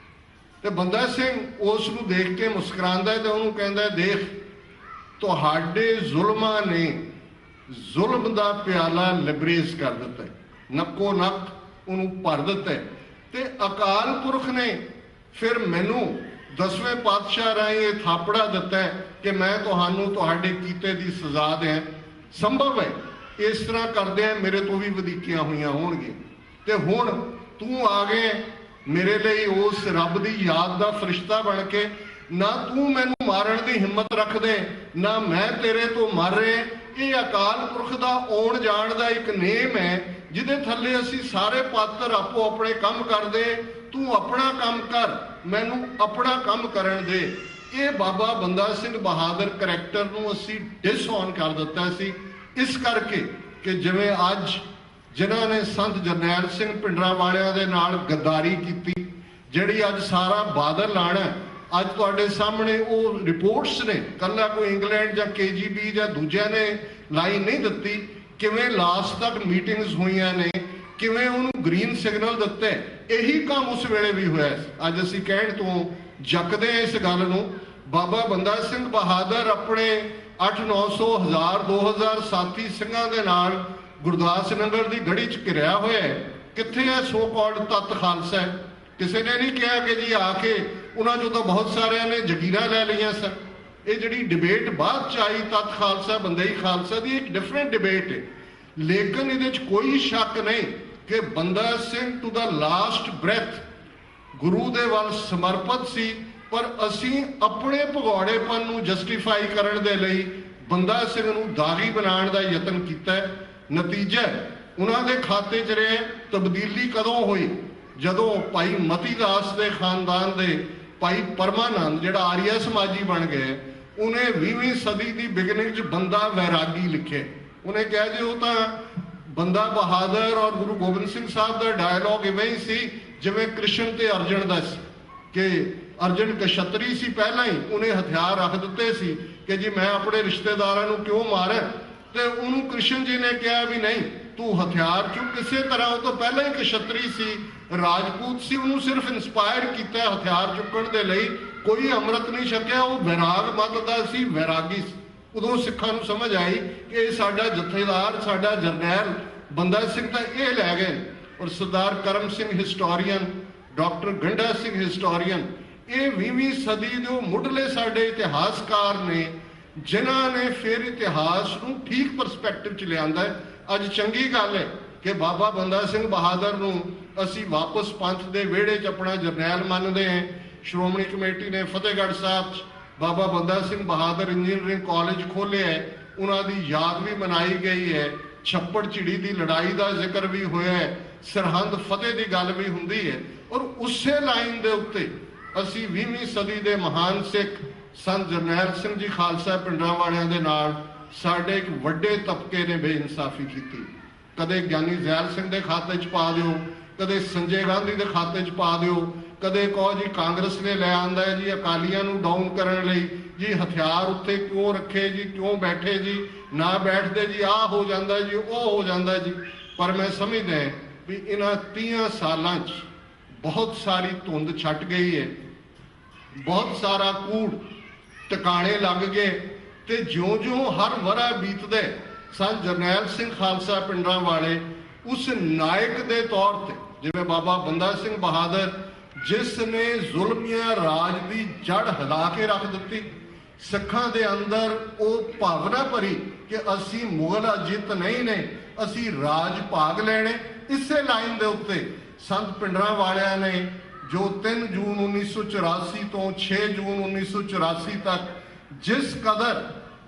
ਤੇ ਬੰਦਾ ਸਿੰਘ ਉਸ ਨੂੰ ਦੇਖ ਕੇ ਮੁਸਕਰਾਉਂਦਾ ਤੇ ਉਹਨੂੰ ਕਹਿੰਦਾ, ਦੇਖ ਤੁਹਾਡੇ ਜ਼ੁਲਮਾਂ ਨੇ ਜ਼ੁਲਮ ਦਾ ਪਿਆਲਾ ਲਿਬਰੇਜ਼ ਕਰ ਦਿੱਤਾ, ਨੱਕੋ ਨੱਕ ਉਹਨੂੰ ਭਰ ਦਿੱਤਾ। ਤੇ ਅਕਾਲ ਪੁਰਖ ਨੇ ਫਿਰ ਮੈਨੂੰ 10ਵੇਂ ਪਾਤਸ਼ਾਹ ਰਾਹੀਂ ਇਹ ਥਾਪੜਾ ਦਿੱਤਾ ਕਿ ਮੈਂ ਤੁਹਾਨੂੰ ਤੁਹਾਡੇ ਕੀਤੇ ਦੀ ਸਜ਼ਾ ਦਿਆਂ। ਸੰਭਵ ਹੈ ਇਸ ਤਰ੍ਹਾਂ ਕਰਦੇ ਮੇਰੇ ਤੋਂ ਵੀ ਵਧੀਕੀਆਂ ਹੋਈਆਂ ਹੋਣਗੀਆਂ। ਤੇ ਹੁਣ ਤੂੰ ਆ ਗਏ ਮੇਰੇ ਲਈ ਉਸ ਰੱਬ ਦੀ ਯਾਦ ਦਾ ਫਰਿਸ਼ਤਾ ਬਣ ਕੇ। ਨਾ ਤੂੰ ਮੈਨੂੰ ਮਾਰਨ ਦੀ ਹਿੰਮਤ ਰੱਖਦੇ, ਨਾ ਮੈਂ ਤੇਰੇ ਤੋਂ ਮਰ ਰਿਹਾ। ਇਹ ਅਕਾਲ ਪੁਰਖ ਦਾ ਆਉਣ ਜਾਣ ਦਾ ਇੱਕ ਨੇਮ ਹੈ, ਜਿਹਦੇ ਥੱਲੇ ਅਸੀਂ ਸਾਰੇ ਪਾਤਰ ਆਪੋ ਆਪਣੇ ਕੰਮ ਕਰਦੇ। ਤੂੰ ਆਪਣਾ ਕੰਮ ਕਰ, ਮੈਨੂੰ ਆਪਣਾ ਕੰਮ ਕਰਨ ਦੇ। ਇਹ ਬਾਬਾ ਬੰਦਾ ਸਿੰਘ ਬਹਾਦਰ ਕਰੈਕਟਰ ਨੂੰ ਅਸੀਂ ਡਿਸਓਨ ਕਰ ਦਿੱਤਾ ਸੀ, ਇਸ ਕਰਕੇ ਕਿ ਜਿਵੇਂ ਅੱਜ ਜਿਨ੍ਹਾਂ ਨੇ ਸੰਤ ਜਰਨੈਲ ਸਿੰਘ ਪਿੰਡਰਾਂ ਵਾਲਿਆਂ ਦੇ ਨਾਲ ਗੱਦਾਰੀ ਕੀਤੀ, ਜਿਹੜੀ ਅੱਜ ਸਾਰਾ ਬਾਦਲ ਲਾਣਾ, ਅੱਜ ਤੁਹਾਡੇ ਸਾਹਮਣੇ ਉਹ ਰਿਪੋਰਟਸ ਨੇ, ਕੱਲਾ ਕੋਈ ਇੰਗਲੈਂਡ ਜਾਂ KGB ਜਾਂ ਦੂਜਿਆਂ ਨੇ ਲਾਈਨ ਨਹੀਂ ਦਿੱਤੀ, ਕਿਵੇਂ ਲਾਸਟ ਤੱਕ ਮੀਟਿੰਗਸ ਹੋਈਆਂ ਨੇ, ਕਿਵੇਂ ਉਹਨੂੰ ਗ੍ਰੀਨ ਸਿਗਨਲ ਦਿੱਤੇ। ਇਹੀ ਕੰਮ ਉਸ ਵੇਲੇ ਵੀ ਹੋਇਆ। ਅੱਜ ਅਸੀਂ ਕਹਿਣ ਤੋਂ ਜੱਕਦੇ ਇਸ ਗੱਲ ਨੂੰ। ਬਾਬਾ ਬੰਦਾ ਸਿੰਘ ਬਹਾਦਰ ਆਪਣੇ 800-900 1000 2000 ਸਾਥੀ ਸਿੰਘਾਂ ਦੇ ਨਾਲ ਗੁਰਦਾਸ ਨਗਰ ਦੀ ਗੜੀ 'ਚ ਘਿਰਿਆ ਹੋਇਆ ਹੈ। ਕਿੱਥੇ ਹੈ ਸੋ ਕਾਲਡ ਤਤ ਖਾਲਸਾ? ਕਿਸੇ ਨੇ ਨਹੀਂ ਕਿਹਾ ਕਿ ਜੀ ਆ ਕੇ ਉਹਨਾਂ 'ਚੋਂ ਤਾਂ ਬਹੁਤ ਸਾਰਿਆਂ ਨੇ ਜਗੀਰਾਂ ਲੈ ਲਈਆਂ ਸਨ। ਇਹ ਜਿਹੜੀ ਡਿਬੇਟ ਬਾਅਦ 'ਚ ਆਈ ਤਤ ਖਾਲਸਾ ਬੰਦਈ ਖਾਲਸਾ ਦੀ, ਇੱਕ ਡਿਫਰੈਂਟ ਡਿਬੇਟ ਹੈ। ਲੇਕਿਨ ਇਹਦੇ 'ਚ ਕੋਈ ਸ਼ੱਕ ਨਹੀਂ ਕਿ ਬੰਦਾ ਸਿੰਘ ਟੂ ਦਾ ਲਾਸਟ ਬ੍ਰੈਥ ਗੁਰੂ ਦੇ ਵੱਲ ਸਮਰਪਿਤ ਸੀ। ਪਰ ਅਸੀਂ ਆਪਣੇ ਭਗੌੜੇਪਨ ਨੂੰ ਜਸਟੀਫਾਈ ਕਰਨ ਦੇ ਲਈ ਬੰਦਾ ਸਿੰਘ ਨੂੰ ਦਾਗੀ ਬਣਾਉਣ ਦਾ ਯਤਨ ਕੀਤਾ। ਨਤੀਜਾ ਉਹਨਾਂ ਦੇ ਖਾਤੇ 'ਚ ਰਿਹਾ। ਤਬਦੀਲੀ ਕਦੋਂ ਹੋਈ? ਜਦੋਂ ਭਾਈ ਮਤੀ ਦਾਸ ਦੇ ਖਾਨਦਾਨ ਦੇ ਭਾਈ ਪਰਮਾਨੰਦ ਜਿਹੜਾ ਆਰੀਆ ਸਮਾਜੀ ਬਣ ਗਏ, ਉਹਨੇ 20ਵੀਂ ਸਦੀ ਦੀ ਬਿਗਨਿੰਗ 'ਚ ਬੰਦਾ ਵੈਰਾਗੀ ਲਿਖਿਆ। ਉਹਨੇ ਕਿਹਾ ਜੀ ਉਹ ਤਾਂ ਬੰਦਾ ਬਹਾਦਰ ਔਰ ਗੁਰੂ ਗੋਬਿੰਦ ਸਿੰਘ ਸਾਹਿਬ ਦਾ ਡਾਇਲੌਗ ਇਵੇਂ ਹੀ ਸੀ ਜਿਵੇਂ ਕ੍ਰਿਸ਼ਨ ਤੇ ਅਰਜਨ ਦਾ ਸੀ, ਕਿ ਅਰਜਨ ਕਸ਼ਤਰੀ ਸੀ ਪਹਿਲਾਂ ਹੀ, ਉਹਨੇ ਹਥਿਆਰ ਰੱਖ ਦਿੱਤੇ ਸੀ ਕਿ ਜੀ ਮੈਂ ਆਪਣੇ ਰਿਸ਼ਤੇਦਾਰਾਂ ਨੂੰ ਕਿਉਂ ਮਾਰਾਂ। ਤੇ ਉਹਨੂੰ ਕ੍ਰਿਸ਼ਨ ਜੀ ਨੇ ਕਿਹਾ ਵੀ ਨਹੀਂ, ਤੂੰ ਹਥਿਆਰ ਚੁੱਕ। ਕਿਸੇ ਤਰ੍ਹਾਂ ਉਹ ਤੋਂ ਪਹਿਲਾਂ ਹੀ ਕਸ਼ਤਰੀ ਸੀ, ਰਾਜਪੂਤ ਸੀ, ਉਹਨੂੰ ਸਿਰਫ ਇਨਸਪਾਇਰ ਕੀਤਾ ਹਥਿਆਰ ਚੁੱਕਣ ਦੇ ਲਈ। ਕੋਈ ਅੰਮ੍ਰਿਤ ਨਹੀਂ ਛਕਿਆ, ਉਹ ਵੈਰਾਗ ਮਤ ਦਾ ਸੀ, ਵੈਰਾਗੀ ਸੀ। ਉਦੋਂ ਸਿੱਖਾਂ ਨੂੰ ਸਮਝ ਆਈ ਕਿ ਇਹ ਸਾਡਾ ਜਥੇਦਾਰ, ਸਾਡਾ ਜਰਨੈਲ ਬੰਦਾ ਸਿੰਘ ਤਾਂ ਇਹ ਲੈ ਗਏ। ਔਰ ਸਰਦਾਰ Karam Singh historian, doctor Ganda Singh historian, ਇਹ 20ਵੀਂ ਸਦੀ ਦੇ ਮੁੱਢਲੇ ਸਾਡੇ ਇਤਿਹਾਸਕਾਰ ਨੇ, ਜਿਨ੍ਹਾਂ ਨੇ ਫਿਰ ਇਤਿਹਾਸ ਨੂੰ ਠੀਕ ਪਰਸਪੈਕਟਿਵ 'ਚ ਲਿਆਂਦਾ। ਅੱਜ ਚੰਗੀ ਗੱਲ ਹੈ ਕਿ ਬਾਬਾ ਬੰਦਾ ਸਿੰਘ ਬਹਾਦਰ ਨੂੰ ਅਸੀਂ ਵਾਪਸ ਪੰਥ ਦੇ ਵਿਹੜੇ 'ਚ ਆਪਣਾ ਜਰਨੈਲ ਮੰਨਦੇ ਹਾਂ। ਸ਼੍ਰੋਮਣੀ ਕਮੇਟੀ ਨੇ ਫਤਿਹਗੜ੍ਹ ਸਾਹਿਬ 'ਚ ਬਾਬਾ ਬੰਦਾ ਸਿੰਘ ਬਹਾਦਰ ਇੰਜੀਨੀਅਰਿੰਗ ਕਾਲਜ ਖੋਲ੍ਹਿਆ ਹੈ, ਉਹਨਾਂ ਦੀ ਯਾਦ ਵੀ ਮਨਾਈ ਗਈ ਹੈ। ਛੱਪੜ ਝਿੜੀ ਦੀ ਲੜਾਈ ਦਾ ਜ਼ਿਕਰ ਵੀ ਹੋਇਆ ਹੈ, ਸਰਹੰਦ ਫਤਿਹ ਦੀ ਗੱਲ ਵੀ ਹੁੰਦੀ ਹੈ। ਔਰ ਉਸੇ ਲਾਈਨ ਦੇ ਉੱਤੇ ਅਸੀਂ 20ਵੀਂ ਸਦੀ ਦੇ ਮਹਾਨ ਸਿੱਖ ਸੰਤ ਜਰਨੈਲ ਸਿੰਘ ਜੀ ਖਾਲਸਾ ਪਿੰਡਰਾਂ ਵਾਲਿਆਂ ਦੇ ਨਾਲ ਸਾਡੇ ਇੱਕ ਵੱਡੇ ਤਬਕੇ ਨੇ ਬੇਇਨਸਾਫੀ ਕੀਤੀ। ਕਦੇ ਗਿਆਨੀ ਜ਼ੈਲ ਸਿੰਘ ਦੇ ਖਾਤੇ 'ਚ ਪਾ ਦਿਓ, ਕਦੇ ਸੰਜੇ ਗਾਂਧੀ ਦੇ ਖਾਤੇ 'ਚ ਪਾ ਦਿਓ, ਕਦੇ ਕਹੋ ਜੀ ਕਾਂਗਰਸ ਨੇ ਲੈ ਆਂਦਾ ਹੈ ਜੀ ਅਕਾਲੀਆਂ ਨੂੰ ਡਾਊਨ ਕਰਨ ਲਈ, जी हथियार उत्ते क्यों रखे जी, क्यों बैठे जी, ना बैठते जी आ हो जाता जी, वो हो जाता जी। पर मैं समझदा भी इन्हां 30 सालां च बहुत सारी धुंध छट गई है, बहुत सारा कूड़ टिकाणे लग गए। तो ज्यों ज्यों हर वरा बीतदे सन जरनैल सिंह खालसा पिंडां वाले उस नायक के तौर पर, जिवें बाबा बंदा सिंह बहादुर जिसने जुल्मिया राज की जड़ हिला के रख दी, सिखां दे अंदर वो भावना भरी कि असी मुगल अजित नहीं ने, असी राज भाग लेने। इसे लाइन के उत्ते संत पिंडरां वालियां ने जो 3 जून 1984 तो 6 जून 1984 तक जिस कदर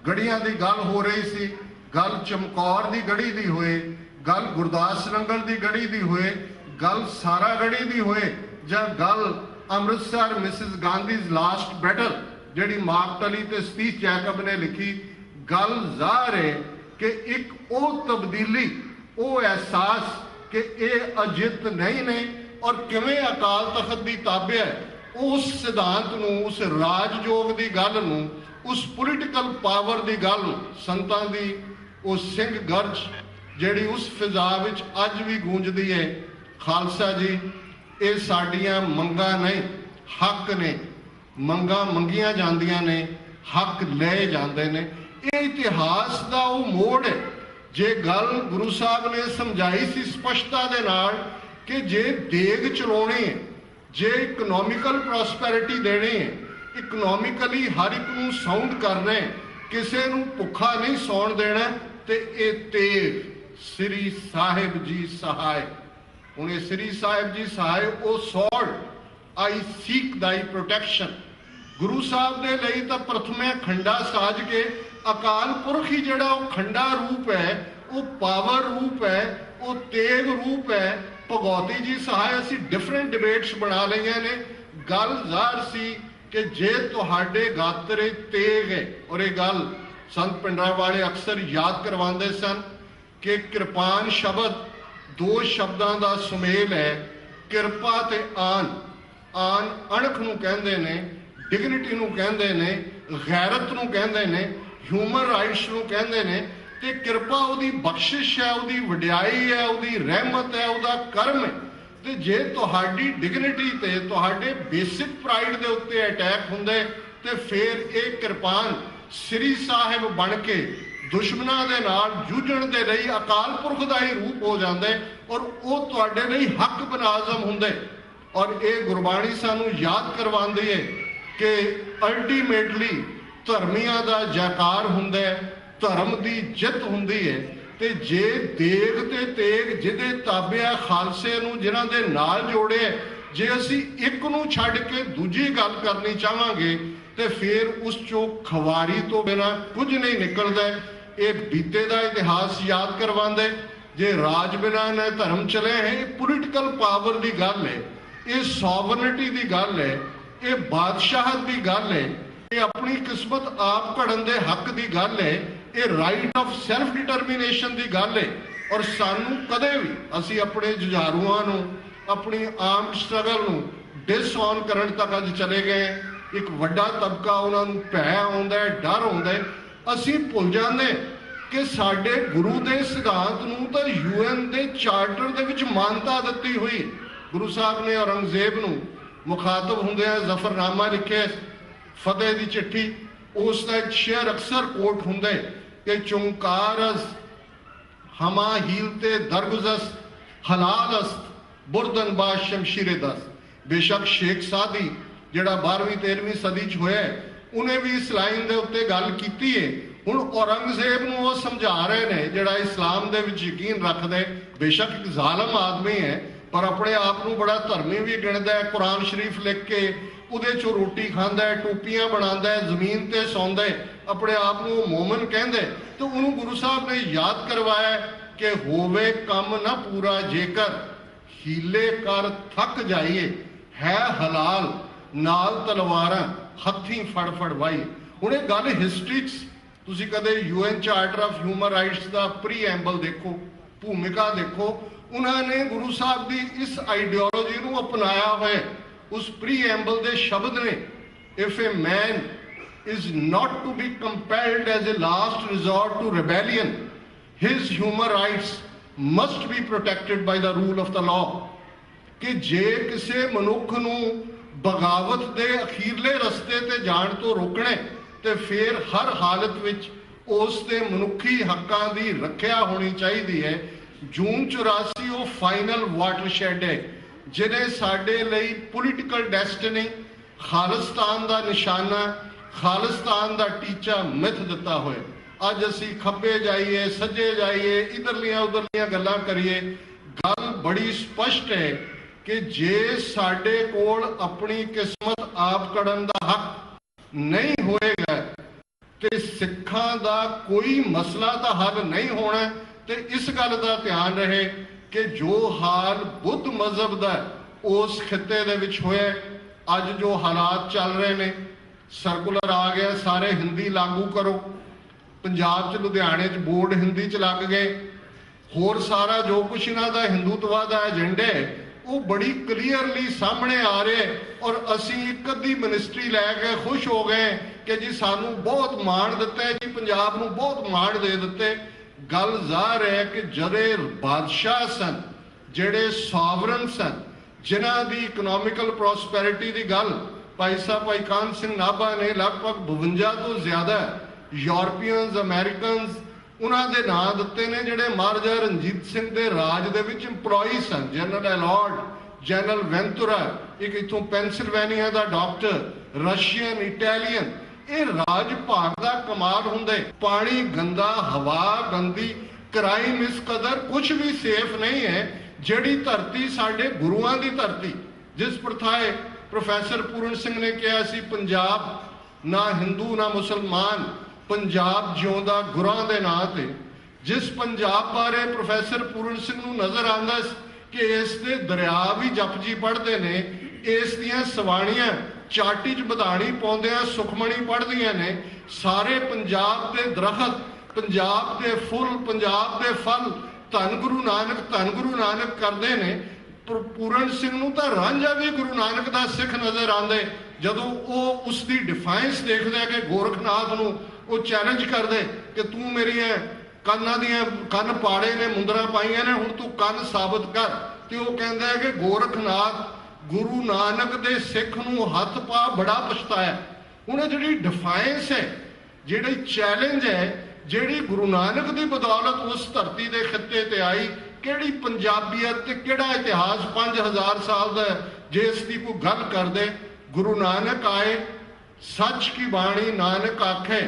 गढ़ियां की गल हो रही सी, गल चमकौर की गढ़ी की होए, गल गुरदास नंगल की गढ़ी की होए, गल सारा गढ़ी की होए, ਜਾਂ गल Amritsar Mrs Gandhi last battle जिहड़ी मार्क टली ते सतीश जैकब ने लिखी, गल ज़ाहिर है कि एक वो तब्दीली, वो एहसास कि ये अजित नहीं ने और किवें अकाल तख्त की ताबे है, उस सिद्धांत नूं, उस राजयोग की गल नूं, उस पोलिटिकल पावर की गल संतां दी वो सिंह गर्ज जिहड़ी उस फिजा विच अज भी गूंजदी है। खालसा जी ये साडियां मंगां नहीं, हक ने, मंगां मंगियां जांदियां ने, हक ले जाते ने। ये इतिहास का वो मोड़ है। जे गल गुरु साहब ने समझाई सी स्पष्टता दे नाल कि जे देग चलाउणी है, जे इकनॉमिकल प्रॉस्पैरिटी देनी है, इकनॉमिकली हर एक नूं साउंड करना है, किसी नूं भुखा नहीं सौण देना, ते ये तेग श्री साहिब जी सहाय। हुण ये श्री साहिब जी सहाय O sword I seek thy protection. Guru Sahib दे लई तां प्रथमे खंडा साज के अकाल पुरख ही जिहड़ा वो खंडा रूप है, वो पावर रूप है, वो तेग रूप है। भगौती जी सहाय असीं डिफरेंट डिबेट्स बना लईआं ने। गल ज़ाहिर सी कि जे तुहाडे गात्रे तेग है, और ये गल संत पिंडरां वाले अक्सर याद करवाते सन कि कृपान शब्द 2 शब्दों का सुमेल है, किरपा ते आन। आन अणख नूं कहंदे ने, डिगनिटी नूं कहंदे ने, गैरत नूं कहंदे ने, ह्यूमन राइट्स नूं कहंदे ने। ते किरपा उहदी बख्शिश है, उहदी वडियाई है, उहदी रहमत है, उहदा करम है। ते जे तुहाडी डिगनिटी ते तुहाडे बेसिक प्राइड दे उत्ते अटैक हुंदे ते फिर ये किरपान श्री साहिब बन के दुश्मनां दे नाल जूझण दे लई अकाल पुरख दा ही रूप हो जांदे और वो तुहाडे लई हक बनाज़म हुंदे। और ये गुरबाणी सानू याद करवांदी है कि अल्टीमेटली धर्मियां दा जयकार हुंदा है, धर्म दी जित हुंदी है। ते जे देग ते तेग जिहदे ताबे आ खालसे नूं जिन्हां दे नाल जोड़े, जे असीं एक नूं छड्ड के दूजी गल करनी चाहांगे ते फिर उस चों खवारी तो बिना कुछ नहीं निकलदा। ये बीते का इतिहास याद करवाते, जे राज बिना न धर्म चले हैं। ये पोलिटिकल पावर की गल है, ये सॉवरनिटी की गल है, ये बादशाहत की गल है, ये अपनी किस्मत आप घड़न के हक की गल है, ये राइट ऑफ सेल्फ डिटरमिनेशन की गल है। और सानू कदे भी असी अपने जुझारूआं नूं, अपनी आर्म्ड स्ट्रगल नूं डिसऑन करन तक अज चले गए। एक वड्डा तबका उन्होंने भै आउंदा है, डर आउंदा है। असी भुल जाते कि साडे गुरु के सिद्धांत नूं तां UN के चार्टर दे विच मानता दिती हुई। गुरु साहब ने औरंगजेब नूं मुखातब हुंदिआं जफरनामा लिखे, फतेह की चिट्ठी, उसका एक शेर अक्सर कोट हुंदा है कि चुंकारस हमा हीलते दरगुजस हलालस्त बुरदन बा शमशीरे दस। बेशक शेख सादी जिहड़ा 12वीं 13वीं सदी च होया, उन्हें भी इस लाइन के उत्ते गल की है। हुण औरंगजेब नूं वो समझा रहे हैं जिहड़ा इस्लाम दे विच यकीन रखदे, बेशक एक जालम आदमी है पर अपने आप नूं बड़ा धर्मी भी गिणदा है। कुरान शरीफ लिख के उहदे चों रोटी खांदा है, टोपियां बनांदा है, जमीन ते सौंदा है, अपने आप नूं मोमन कहंदे। तो उन्होंने गुरु साहब ने याद करवाया कि होवे कम ना पूरा जेकर हीले कर थक जाइए, है हलाल नाल तलवारां हत्थीं फड़ फड़ वाई। हुण ये गल हिस्टरी तुसीं कदे UN charter of human rights का प्रीएम्बल देखो, भूमिका देखो, उन्होंने गुरु साहब की इस आइडियोलॉजी को अपनाया हुआ। उस प्रीएम्बल के शब्द ने, if a man is not to be compelled as a last resort to rebellion. His human rights must be protected by the rule of the law. कि जे किसी मनुख नूं बगावत दे अखीरले रस्ते ते जाण तो रोकणे ते फिर हर हालत विच उस दे मनुखी हक्कां दी रखिया होनी चाहिदी है। जून 84 वो फाइनल वाटरशेड है जिन्हें साडे लई पोलिटिकल डेस्टिनी खालिस्तान दा निशाना खालिस्तान दा टीचा मिथ दिता होए। अज असी खब्बे जाइए सज्जे जाइए इधरलियां उधरलियां गल्लां करिए, गल बड़ी स्पष्ट है कि जे साडे कोल अपनी किस्मत आप कड़न दा हक नहीं होएगा ते सिखां दा कोई मसला दा हल नहीं होना। ते इस गल दा ध्यान रहे कि जो हाल बुद्ध मजहब दा उस खिते दे विच होया, अज जो हालात चल रहे ने, सर्कुलर आ गया सारे हिंदी लागू करो, पंजाब च लुधियाने च बोर्ड हिंदी च लग गए, होर सारा जो कुछ इन्हां दा हिंदुत्व दा एजेंडा है वो बड़ी क्लीयरली सामने आ रहे। और असी एक अद्धी मिनिस्ट्री लैके खुश हो गए कि जी सानू बहुत मान दिता है जी, पंजाब नू बहुत मान दे दिते। गल ज़ाहिर है कि जड़े बादशाह सन, जेड़े सॉवरन सन, जिन्हां दी इकनॉमिकल प्रॉस्पैरिटी की गल भाई साहब भाई कान सिंह नाभा ने लगभग 52 तो ज्यादा यूरोपीयंस अमेरिकनस उन्होंने दे नां दिते ने, जिहड़े महाराजा रणजीत सिंह दे राज दे विच इंप्लॉई सन। जनरल अलॉर्ड, जनरल वेंतुरा, एक इथों पेंसिल्वेनिया का डॉक्टर, रशियन, इटैलियन, ये राज भाग का कमाल हुंदे। पानी गंदा, हवा गंदी, क्राइम इस कदर कुछ भी सेफ नहीं है। जिहड़ी धरती साडे गुरुआं दी धरती, जिस प्रथाए प्रोफैसर पूरण सिंह ने कहा सी पंजाब ना हिंदू ना मुसलमान, पंजाब जिउंदा गुरां दे नां ते, जिस पंजाब बारे प्रोफैसर पूरण सिंह नूं नज़र आंदा कि इस दे दरिया भी जपजी पढ़ते ने, इस दियां सवाणियां चाटी च बधाणी पाउंदियां सुखमणी पढ़दियां ने, सारे पंजाब दे दरखत, पंजाब दे फुल, पंजाब दे फल धन गुरु नानक करते ने। पूरण सिंह नूं तां रांझा भी गुरु नानक दा सिख नज़र आंदे जदों वो उसकी डिफाइंस देखदा कि गोरखनाथ नूं वो चैलेंज कर दे कि तू मेरिया काना दियां कन पाड़े ने, मुंदरा पाइया ने, हुण तू कन साबित कर। तो वो कहता है कि गोरखनाथ गुरु नानक दे सिख नूं हथ पा बड़ा पछताया। हुण जिहड़ी डिफाइंस है, जिहड़ी चैलेंज है, जिहड़ी गुरु नानक की बदौलत उस धरती के खिते ते आई, किहड़ी पंजाबीयत ते किहड़ा इतिहास 5000 साल दा जे इसकी कोई गल कर दे। गुरु नानक आए, सच की बाणी नानक आखे,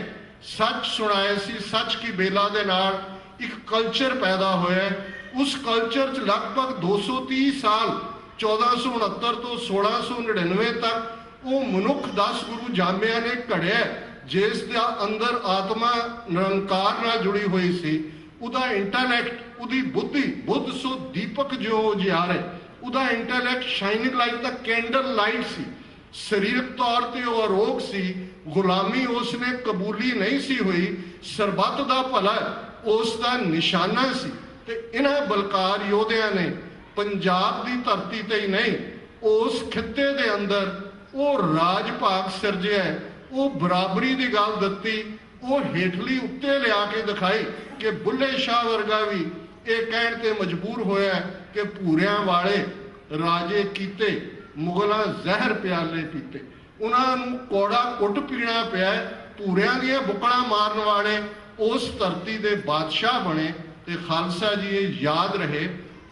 सच सुनाए सी, सच की बेला दे नाल एक कल्चर पैदा होया। उस कल्चर च लगभग 230 साल 1469 तो 1699 तक वो मनुख 10 गुरु जामिया ने घड़िया, जिस दा अंदर आत्मा निरंकार नाल जुड़ी हुई सी। उदा इंटैलेक्ट, उदी बुद्धि, बुद्ध सो दीपक जो जियारे, उदा intellect shining like the candle light सी। शरीरक तौर पर वो अरोग सी, गुलामी उसने कबूली नहीं सी हुई, सरबत दा भला उसका निशाना सी। ते इन्हां बलकार योधिया ने पंजाब की धरती ते ही नहीं, उस खिते दे अंदर वो राज भाग सिरजिया, वो बराबरी की गल दती, वो हेठली उत्ते लिया के दिखाई कि बुल्ले शाह वर्गा भी ये कहण ते मजबूर होया कि भूरियां वाले राजे कीते, मुगलों जहर प्याले पीते, उन्होंने कौड़ा कुट पीना पिया, भूरियां दियां बुकड़ा मारन वाले उस धरती के बादशाह बने। ते खालसा जी ये याद रहे,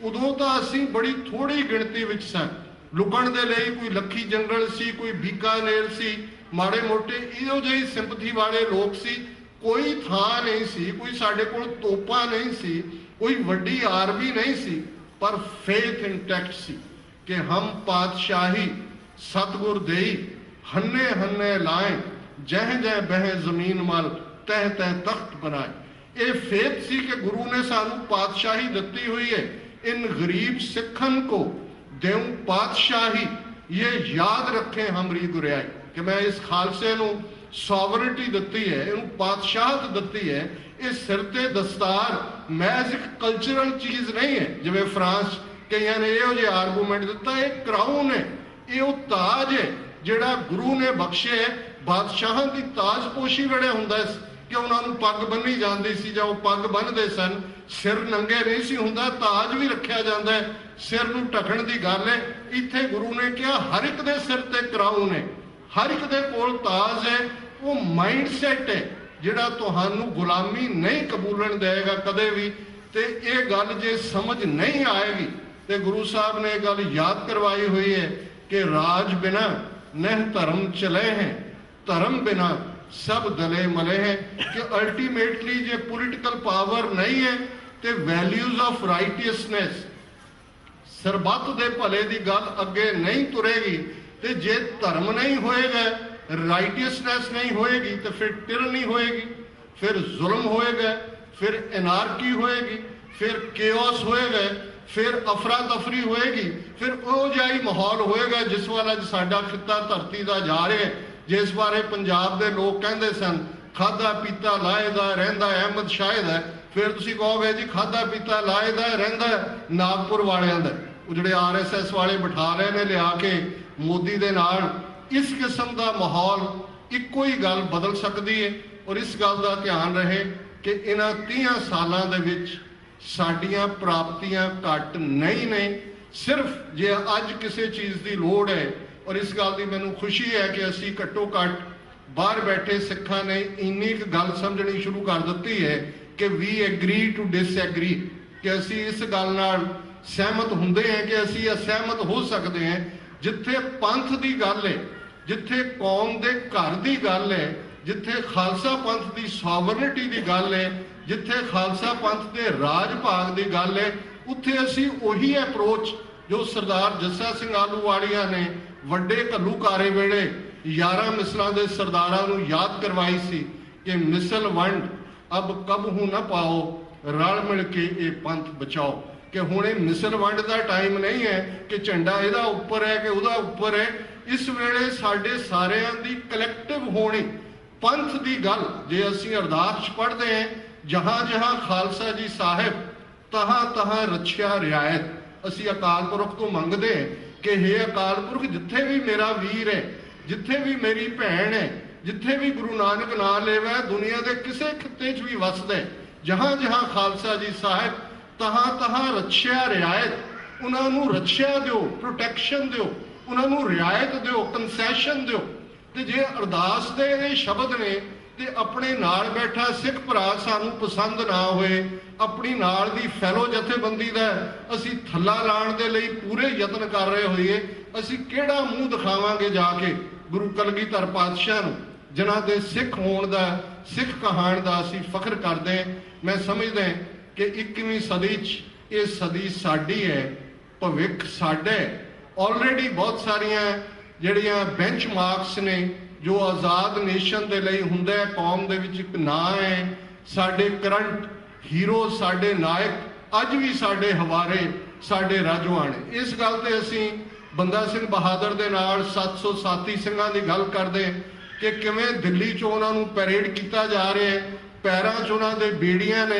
उदों तो असी बड़ी थोड़ी गिणती विच सन, लुकण दे लई कोई लखी जनरल सी, कोई बीकानेर सी, माड़े मोटे इहो ਜਿਹੀ सिंपथी वाले लोग सी। कोई थां नहीं सी, कोई साडे कोल तोपा नहीं सी, कोई वड्डी आर्मी नहीं सी, पर फेथ इंटैक्ट सी कि हम पातशाही सतगुर देई हन्ने हन्ने लाए, जह जह बह जमीन मल तह तह तख्त बनाए। ये फेथ सी कि गुरु ने सानू पातशाही दत्ती हुई है, इन गरीब सिखन को देऊं पातशाही, ये याद रखें हमरी गुरियाई कि मैं इस खालसे नू सॉवरिटी दत्ती है, इन पातशाहत दत्ती है। इस सिर ते दस्तार महज एक कल्चरल चीज़ नहीं है, जिवें फ्रांस कई ने इहो जिहा आर्गूमेंट दिता, ये क्राउन है, ये ताज है जिहड़ा गुरु ने बख्शे ਬਾਦਸ਼ਾਹਾਂ ਦੀ ਤਾਜਪੋਸ਼ੀ ਵੇਲੇ ਹੁੰਦਾ ਸੀ ਕਿ ਉਹਨਾਂ ਨੂੰ ਪੱਗ ਬੰਨੀ ਜਾਂਦੀ ਸੀ ਜਾਂ ਉਹ ਪੱਗ ਬੰਨ੍ਹਦੇ ਸਨ, ਸਿਰ ਨੰਗੇ ਨਹੀਂ ਸੀ ਹੁੰਦਾ, ਤਾਜ ਵੀ ਰੱਖਿਆ ਜਾਂਦਾ ਹੈ, ਸਿਰ ਨੂੰ ਢੱਕਣ ਦੀ ਗੱਲ ਹੈ। ਇੱਥੇ ਗੁਰੂ ਨੇ ਕਿਹਾ ਹਰ ਇੱਕ ਦੇ ਸਿਰ ਤੇ ਕਰਾਊਨ ਹੈ, ਹਰ ਇੱਕ ਦੇ ਕੋਲ ਤਾਜ ਹੈ। ਉਹ ਮਾਈਂਡ ਸੈਟ ਹੈ ਜਿਹੜਾ ਤੁਹਾਨੂੰ ਗੁਲਾਮੀ ਨਹੀਂ ਕਬੂਲਣ ਦੇਗਾ ਕਦੇ ਵੀ। ਤੇ ਇਹ ਗੱਲ ਜੇ ਸਮਝ ਨਹੀਂ ਆਏਗੀ ਤੇ ਗੁਰੂ ਸਾਹਿਬ ਨੇ ਇਹ ਗੱਲ ਯਾਦ ਕਰਵਾਈ ਹੋਈ ਹੈ ਕਿ ਰਾਜ ਬਿਨਾ ਨਹ ਧਰਮ ਚਲੇ ਹੈ, ਧਰਮ ਬਿਨਾ ਸਭ ਦਲੇ ਮਲੇ ਹੈ। ਕਿ ਅਲਟੀਮੇਟਲੀ ਜੇ ਪੋਲੀਟੀਕਲ ਪਾਵਰ ਨਹੀਂ ਹੈ ਤੇ ਵੈਲਿਊਜ਼ ਆਫ ਰਾਈਟੀਅਸਨੈਸ, ਸਰਬੱਤ ਦੇ ਭਲੇ ਦੀ ਗੱਲ ਅੱਗੇ ਨਹੀਂ ਤੁਰੇਗੀ। ਤੇ ਜੇ ਧਰਮ ਨਹੀਂ ਹੋਏਗਾ, ਰਾਈਟੀਅਸਨੈਸ ਨਹੀਂ ਹੋਏਗੀ, ਤੇ ਫਿਰ ਟਿਰਨੀ ਹੋਏਗੀ, ਫਿਰ ਜ਼ੁਲਮ ਹੋਏਗਾ, ਫਿਰ ਐਨਾਰਕੀ ਹੋਏਗੀ, ਫਿਰ ਕੇਓਸ ਹੋਏਗਾ, ਫਿਰ ਅਫਰਾ ਤਫਰੀ ਹੋਏਗੀ, ਫਿਰ ਉਹ ਜਿਹਾ ਹੀ ਮਾਹੌਲ ਹੋਏਗਾ ਜਿਸ ਵੱਲ ਅੱਜ ਸਾਡਾ ਖਿੱਤਾ ਧਰਤੀ ਦਾ ਜਾ ਰਿਹਾ ਹੈ, ਜਿਸ ਬਾਰੇ ਪੰਜਾਬ ਦੇ ਲੋਕ ਕਹਿੰਦੇ ਸਨ ਖਾਦਾ ਪੀਤਾ ਲਾਹੇਦਾ ਰਹਿੰਦਾ ਅਹਿਮਦ ਸ਼ਾਹਿਦ ਹੈ। ਫਿਰ ਤੁਸੀਂ ਕਹੋਗੇ ਜੀ ਖਾਦਾ ਪੀਤਾ ਲਾਹੇਦਾ ਰਹਿੰਦਾ ਨਾਗਪੁਰ ਵਾਲਿਆਂ ਦਾ, ਉਹ ਜਿਹੜੇ RSS ਵਾਲੇ ਬਿਠਾ ਰਹੇ ਨੇ ਲਿਆ ਕੇ ਮੋਦੀ ਦੇ ਨਾਲ। ਇਸ ਕਿਸਮ ਦਾ ਮਾਹੌਲ ਇੱਕੋ ਹੀ ਗੱਲ ਬਦਲ ਸਕਦੀ ਹੈ। ਔਰ ਇਸ ਗੱਲ ਦਾ ਧਿਆਨ ਰਹੇ ਕਿ ਇਹਨਾਂ 30 ਸਾਲਾਂ ਦੇ ਵਿੱਚ ਸਾਡੀਆਂ ਪ੍ਰਾਪਤੀਆਂ ਘੱਟ ਨਹੀਂ ਨੇ। ਸਿਰਫ ਜੇ ਅੱਜ ਕਿਸੇ ਚੀਜ਼ ਦੀ ਲੋੜ ਹੈ, ਔਰ ਇਸ ਗੱਲ ਦੀ ਮੈਨੂੰ ਖੁਸ਼ੀ ਹੈ ਕਿ ਅਸੀਂ ਘੱਟੋ ਘੱਟ ਬਾਹਰ ਬੈਠੇ ਸਿੱਖਾਂ ਨੇ ਇੰਨੀ ਕੁ ਗੱਲ ਸਮਝਣੀ ਸ਼ੁਰੂ ਕਰ ਦਿੱਤੀ ਹੈ ਕਿ ਵੀ ਐਗਰੀ ਟੂ ਡਿਸਐਗਰੀ, ਕਿ ਅਸੀਂ ਇਸ ਗੱਲ ਨਾਲ ਸਹਿਮਤ ਹੁੰਦੇ ਹਾਂ ਕਿ ਅਸੀਂ ਅਸਹਿਮਤ ਹੋ ਸਕਦੇ ਹਾਂ। ਜਿੱਥੇ ਪੰਥ ਦੀ ਗੱਲ ਹੈ, ਜਿੱਥੇ ਕੌਮ ਦੇ ਘਰ ਦੀ ਗੱਲ ਹੈ, ਜਿੱਥੇ ਖਾਲਸਾ ਪੰਥ ਦੀ ਸੋਵਰਨਿਟੀ ਦੀ ਗੱਲ ਹੈ, ਜਿੱਥੇ ਖਾਲਸਾ ਪੰਥ ਦੇ ਰਾਜ ਭਾਗ ਦੀ ਗੱਲ ਹੈ, ਉੱਥੇ ਅਸੀਂ ਉਹੀ ਐਪਰੋਚ ਜੋ ਸਰਦਾਰ ਜੱਸਾ ਸਿੰਘ ਆਹਲੂਵਾਲੀਆ ਨੇ ਵੱਡੇ ਘੱਲੂਘਾਰੇ ਵੇਲੇ 11 ਮਿਸਲਾਂ ਦੇ ਸਰਦਾਰਾਂ ਨੂੰ ਯਾਦ ਕਰਵਾਈ ਸੀ ਕਿ ਮਿਸਲ ਵੰਡ ਅਬ ਕਬਹੂ ਨਾ ਪਾਓ, ਰਲ ਮਿਲ ਕੇ ਇਹ ਪੰਥ ਬਚਾਓ। ਕਿ ਹੁਣ ਇਹ ਮਿਸਲ ਵੰਡ ਦਾ ਟਾਈਮ ਨਹੀਂ ਹੈ ਕਿ ਝੰਡਾ ਇਹਦਾ ਉੱਪਰ ਹੈ ਕਿ ਉਹਦਾ ਉੱਪਰ ਹੈ। ਇਸ ਵੇਲੇ ਸਾਡੇ ਸਾਰਿਆਂ ਦੀ ਕਲੈਕਟਿਵ ਹੋਣੀ ਪੰਥ ਦੀ ਗੱਲ। ਜੇ ਅਸੀਂ ਅਰਦਾਸ 'ਚ ਪੜ੍ਹਦੇ ਹਾਂ ਜਹਾਂ ਜਹਾਂ ਖਾਲਸਾ ਜੀ ਸਾਹਿਬ ਤਹਾਂ ਤਹਾਂ ਰੱਛਿਆ ਰਿਆਇਤ, ਅਸੀਂ ਅਕਾਲ ਪੁਰਖ ਤੋਂ ਮੰਗਦੇ ਹਾਂ ਕਿ ਹੇ ਅਕਾਲ ਪੁਰਖ, ਜਿੱਥੇ ਵੀ ਮੇਰਾ ਵੀਰ ਹੈ, ਜਿੱਥੇ ਵੀ ਮੇਰੀ ਭੈਣ ਹੈ, ਜਿੱਥੇ ਵੀ ਗੁਰੂ ਨਾਨਕ ਨਾਂ ਲੈਵਾ ਦੁਨੀਆ ਦੇ ਕਿਸੇ ਖਿੱਤੇ 'ਚ ਵੀ ਵਸਦਾ, ਜਹਾਂ ਜਹਾਂ ਖਾਲਸਾ ਜੀ ਸਾਹਿਬ ਤਹਾਂ ਤਹਾਂ ਰੱਛਿਆ ਰਿਆਇਤ, ਉਹਨਾਂ ਨੂੰ ਰੱਛਿਆ ਦਿਓ, ਪ੍ਰੋਟੈਕਸ਼ਨ ਦਿਓ, ਉਹਨਾਂ ਨੂੰ ਰਿਆਇਤ ਦਿਓ, ਕੰਸੈਸ਼ਨ ਦਿਓ। ਤੇ ਜੇ ਅਰਦਾਸ ਦੇ ਇਹ ਸ਼ਬਦ ਨੇ ਤੇ ਆਪਣੇ ਨਾਲ ਬੈਠਾ ਸਿੱਖ ਭਰਾ ਸਾਨੂੰ ਪਸੰਦ ਨਾ ਹੋਏ, ਆਪਣੀ ਨਾਲ ਦੀ ਫੈਲੋ ਜਥੇਬੰਦੀ ਦਾ ਅਸੀਂ ਥੱਲਾ ਲਾਉਣ ਦੇ ਲਈ ਪੂਰੇ ਯਤਨ ਕਰ ਰਹੇ ਹੋਈਏ, ਅਸੀਂ ਕਿਹੜਾ ਮੂੰਹ ਦਿਖਾਵਾਂਗੇ ਜਾ ਕੇ ਗੁਰੂ ਕਲਗੀਧਰ ਪਾਤਸ਼ਾਹ ਨੂੰ, ਜਿਨ੍ਹਾਂ ਦੇ ਸਿੱਖ ਹੋਣ ਦਾ, ਸਿੱਖ ਕਹਾਣ ਦਾ ਅਸੀਂ ਫਖਰ ਕਰਦੇ। ਮੈਂ ਸਮਝਦਾ ਕਿ 21ਵੀਂ ਸਦੀ 'ਚ ਇਹ ਸਦੀ ਸਾਡੀ ਹੈ, ਭਵਿੱਖ ਸਾਡਾ ਹੈ। ਆਲਰੇਡੀ ਬਹੁਤ ਸਾਰੀਆਂ ਜਿਹੜੀਆਂ ਬੈਂਚਮਾਰਕਸ ਨੇ ਜੋ ਆਜ਼ਾਦ ਨੇਸ਼ਨ ਦੇ ਲਈ ਹੁੰਦਾ ਹੈ, ਕੌਮ ਦੇ ਵਿੱਚ ਇੱਕ ਨਾਂ ਹੈ। ਸਾਡੇ ਕਰੰਟ ਹੀਰੋ, ਸਾਡੇ ਨਾਇਕ ਅੱਜ ਵੀ ਸਾਡੇ ਹਵਾਰੇ, ਸਾਡੇ ਰਾਜਵਾਨੇ। ਇਸ ਗੱਲ ਤੇ ਅਸੀਂ ਬੰਦਾ ਸਿੰਘ ਬਹਾਦਰ ਦੇ ਨਾਲ 700 ਸਾਥੀ ਸਿੰਘਾਂ ਦੀ ਗੱਲ ਕਰਦੇ ਕਿ ਕਿਵੇਂ ਦਿੱਲੀ 'ਚ ਉਹਨਾਂ ਨੂੰ ਪੈਰੇਡ ਕੀਤਾ ਜਾ ਰਿਹਾ ਹੈ, ਪੈਰਾਂ 'ਚ ਉਹਨਾਂ ਦੇ ਬੇੜੀਆਂ ਨੇ,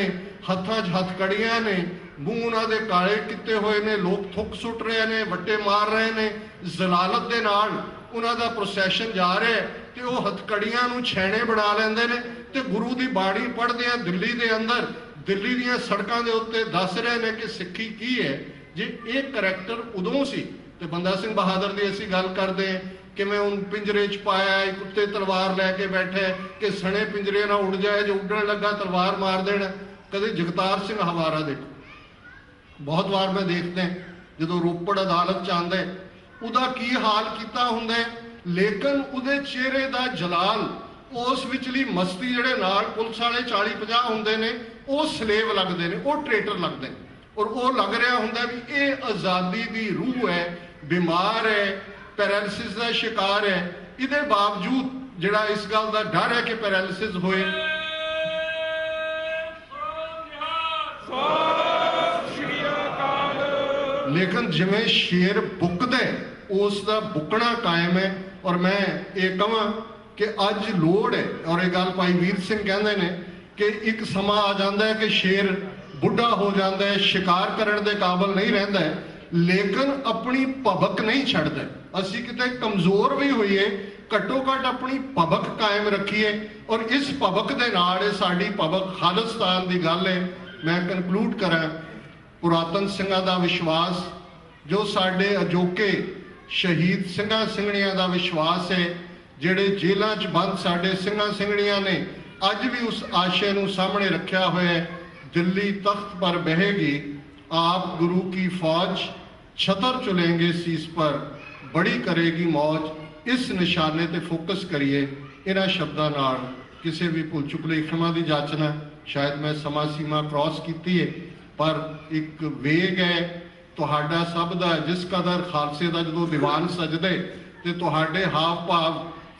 ਹੱਥਾਂ 'ਚ ਹੱਥਕੜੀਆਂ ਨੇ, ਮੂੰਹ ਉਹਨਾਂ ਦੇ ਕਾਲੇ ਕੀਤੇ ਹੋਏ ਨੇ, ਲੋਕ ਥੁੱਕ ਸੁੱਟ ਰਹੇ ਨੇ, ਵੱਟੇ ਮਾਰ ਰਹੇ ਨੇ, ਜ਼ਲਾਲਤ ਦੇ ਨਾਲ ਉਹਨਾਂ ਦਾ ਪ੍ਰੋਸੈਸ਼ਨ ਜਾ ਰਿਹਾ ਤੇ ਉਹ ਹੱਥਕੜੀਆਂ ਨੂੰ ਛੈਣੇ ਬਣਾ ਲੈਂਦੇ ਨੇ ਤੇ ਗੁਰੂ ਦੀ ਬਾਣੀ ਪੜ੍ਹਦੇ ਆ ਦਿੱਲੀ ਦੇ ਅੰਦਰ, ਦਿੱਲੀ ਦੀਆਂ ਸੜਕਾਂ ਦੇ ਉੱਤੇ ਦੱਸ ਰਹੇ ਨੇ ਕਿ ਸਿੱਖੀ ਕੀ ਹੈ। ਜੇ ਇਹ ਕਰੈਕਟਰ ਉਦੋਂ ਸੀ ਤੇ ਬੰਦਾ ਸਿੰਘ ਬਹਾਦਰ ਦੀ ਅਸੀਂ ਗੱਲ ਕਰਦੇ ਹਾਂ ਕਿਵੇਂ ਉਹਨੂੰ ਪਿੰਜਰੇ 'ਚ ਪਾਇਆ, ਇੱਕ ਉੱਤੇ ਤਲਵਾਰ ਲੈ ਕੇ ਬੈਠੇ ਕਿ ਸਣੇ ਪਿੰਜਰੇ ਨਾਲ ਉੱਡ ਜਾਏ, ਜੇ ਉੱਡਣ ਲੱਗਾ ਤਲਵਾਰ ਮਾਰ ਦੇਣ। ਕਦੇ ਜਗਤਾਰ ਸਿੰਘ ਹਵਾਰਾ ਦੇਖੋ, ਬਹੁਤ ਵਾਰ ਮੈਂ ਦੇਖਦਾ ਜਦੋਂ ਰੋਪੜ ਅਦਾਲਤ 'ਚ ਆਉਂਦਾ ਉਹਦਾ ਕੀ ਹਾਲ ਕੀਤਾ ਹੁੰਦਾ, ਲੇਕਿਨ ਉਹਦੇ ਚਿਹਰੇ ਦਾ ਜਲਾਲ, ਉਸ ਵਿਚਲੀ ਮਸਤੀ, ਜਿਹੜੇ ਨਾਲ ਪੁਲਿਸ ਵਾਲੇ 40-50 ਹੁੰਦੇ ਨੇ ਉਹ ਸਲੇਵ ਲੱਗਦੇ ਨੇ, ਉਹ ਟ੍ਰੇਟਰ ਲੱਗਦੇ ਨੇ, ਔਰ ਉਹ ਲੱਗ ਰਿਹਾ ਹੁੰਦਾ ਵੀ ਇਹ ਆਜ਼ਾਦੀ ਦੀ ਰੂਹ ਹੈ, ਬਿਮਾਰ ਹੈ, ਪੈਰਾਲਿਸਿਸ ਦਾ ਸ਼ਿਕਾਰ ਹੈ। ਇਹਦੇ ਬਾਵਜੂਦ ਜਿਹੜਾ ਇਸ ਗੱਲ ਦਾ ਡਰ ਹੈ ਕਿ ਪੈਰਾਲਿਸਿਸ ਹੋਏ, ਲੇਕਿਨ ਜਿਵੇਂ ਸ਼ੇਰ ਬੁੱਕਦਾ ਉਸ ਦਾ ਬੁੱਕਣਾ ਕਾਇਮ ਹੈ। ਔਰ ਮੈਂ ਇਹ ਕਹਾਂ ਕਿ ਅੱਜ ਲੋੜ ਹੈ, ਔਰ ਇਹ ਗੱਲ ਭਾਈ ਵੀਰ ਸਿੰਘ ਕਹਿੰਦੇ ਨੇ ਕਿ ਇੱਕ ਸਮਾਂ ਆ ਜਾਂਦਾ ਹੈ ਕਿ ਸ਼ੇਰ ਬੁੱਢਾ ਹੋ ਜਾਂਦਾ ਹੈ, ਸ਼ਿਕਾਰ ਕਰਨ ਦੇ ਕਾਬਲ ਨਹੀਂ ਰਹਿੰਦਾ ਹੈ, ਲੇਕਿਨ ਆਪਣੀ ਭਬਕ ਨਹੀਂ ਛੱਡਦਾ। ਅਸੀਂ ਕਿਤੇ ਕਮਜ਼ੋਰ ਵੀ ਹੋਈਏ घट्टो घट अपनी भबक कायम रखिए और इस भबक दे नाल साडी भबक खालिस्तान की गल है। मैं कनकलूड करा, पुरातन सिंघां दा विश्वास जो साडे अजोके शहीद सिंघां सिंघणियां दा विश्वास है, जिहड़े जेलों च बंद साडे सिंघां सिंघणियां ने अज भी उस आशय नूं सामने रखा होया है, दिल्ली तख्त पर बहेगी आप गुरु की फौज, छतर चुलेंगे शीस पर, बड़ी करेगी मौज। इस निशाने ते फोकस करिए। इन्हां शब्दां नाल किसी भी भुल चुक लई क्षमा दी जाचना। शायद मैं समा सीमा क्रॉस कीती है, पर एक वेग है तुहाडा सब दा, जिस कदर खालसे दा जदों दीवान सजदे ते तुहाडे हाव भाव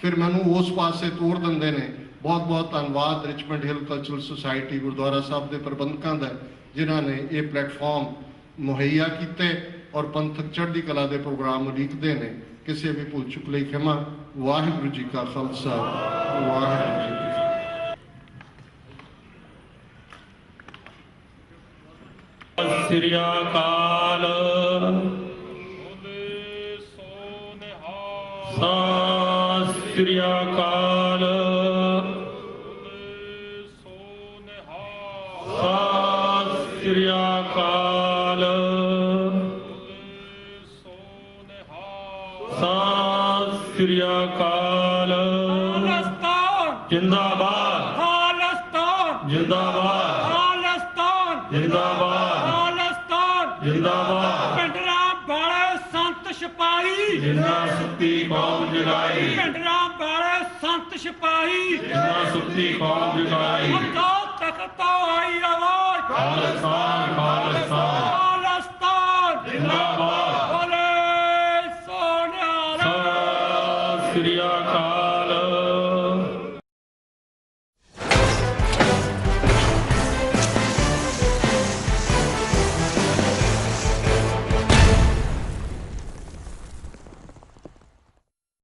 फिर मैनूं उस पासे तोड़ दिंदे ने। बहुत बहुत धन्यवाद Richmond Hill cultural society gurdwara Sahib के प्रबंधकों का, जिन्हों ने ये प्लेटफॉर्म मुहैया किए और पंथक चढ़ती कला के प्रोग्राम उलीकते हैं। किसी भी भुल चुक लई क्षमा। वाहिगुरू जी का खालसा, वाहिगुरू जी की फतेह। श्री अकाल श्री अकाल श्री अकाल श्री अकाल। जिंदाबाद खालिस्तान, जिंदाबाद खालिस्तान, जिंदाबाद खालिस्तान, जिंदाबाद। पिंडरा वाले संत सिपाही, जिन्ना सुती कौम जगाई, पिंडरा वाले संत सिपाही, जिन्ना सुती कौम जगाई। तख्त आई आवाज खालिस्तान, खालिस्तान।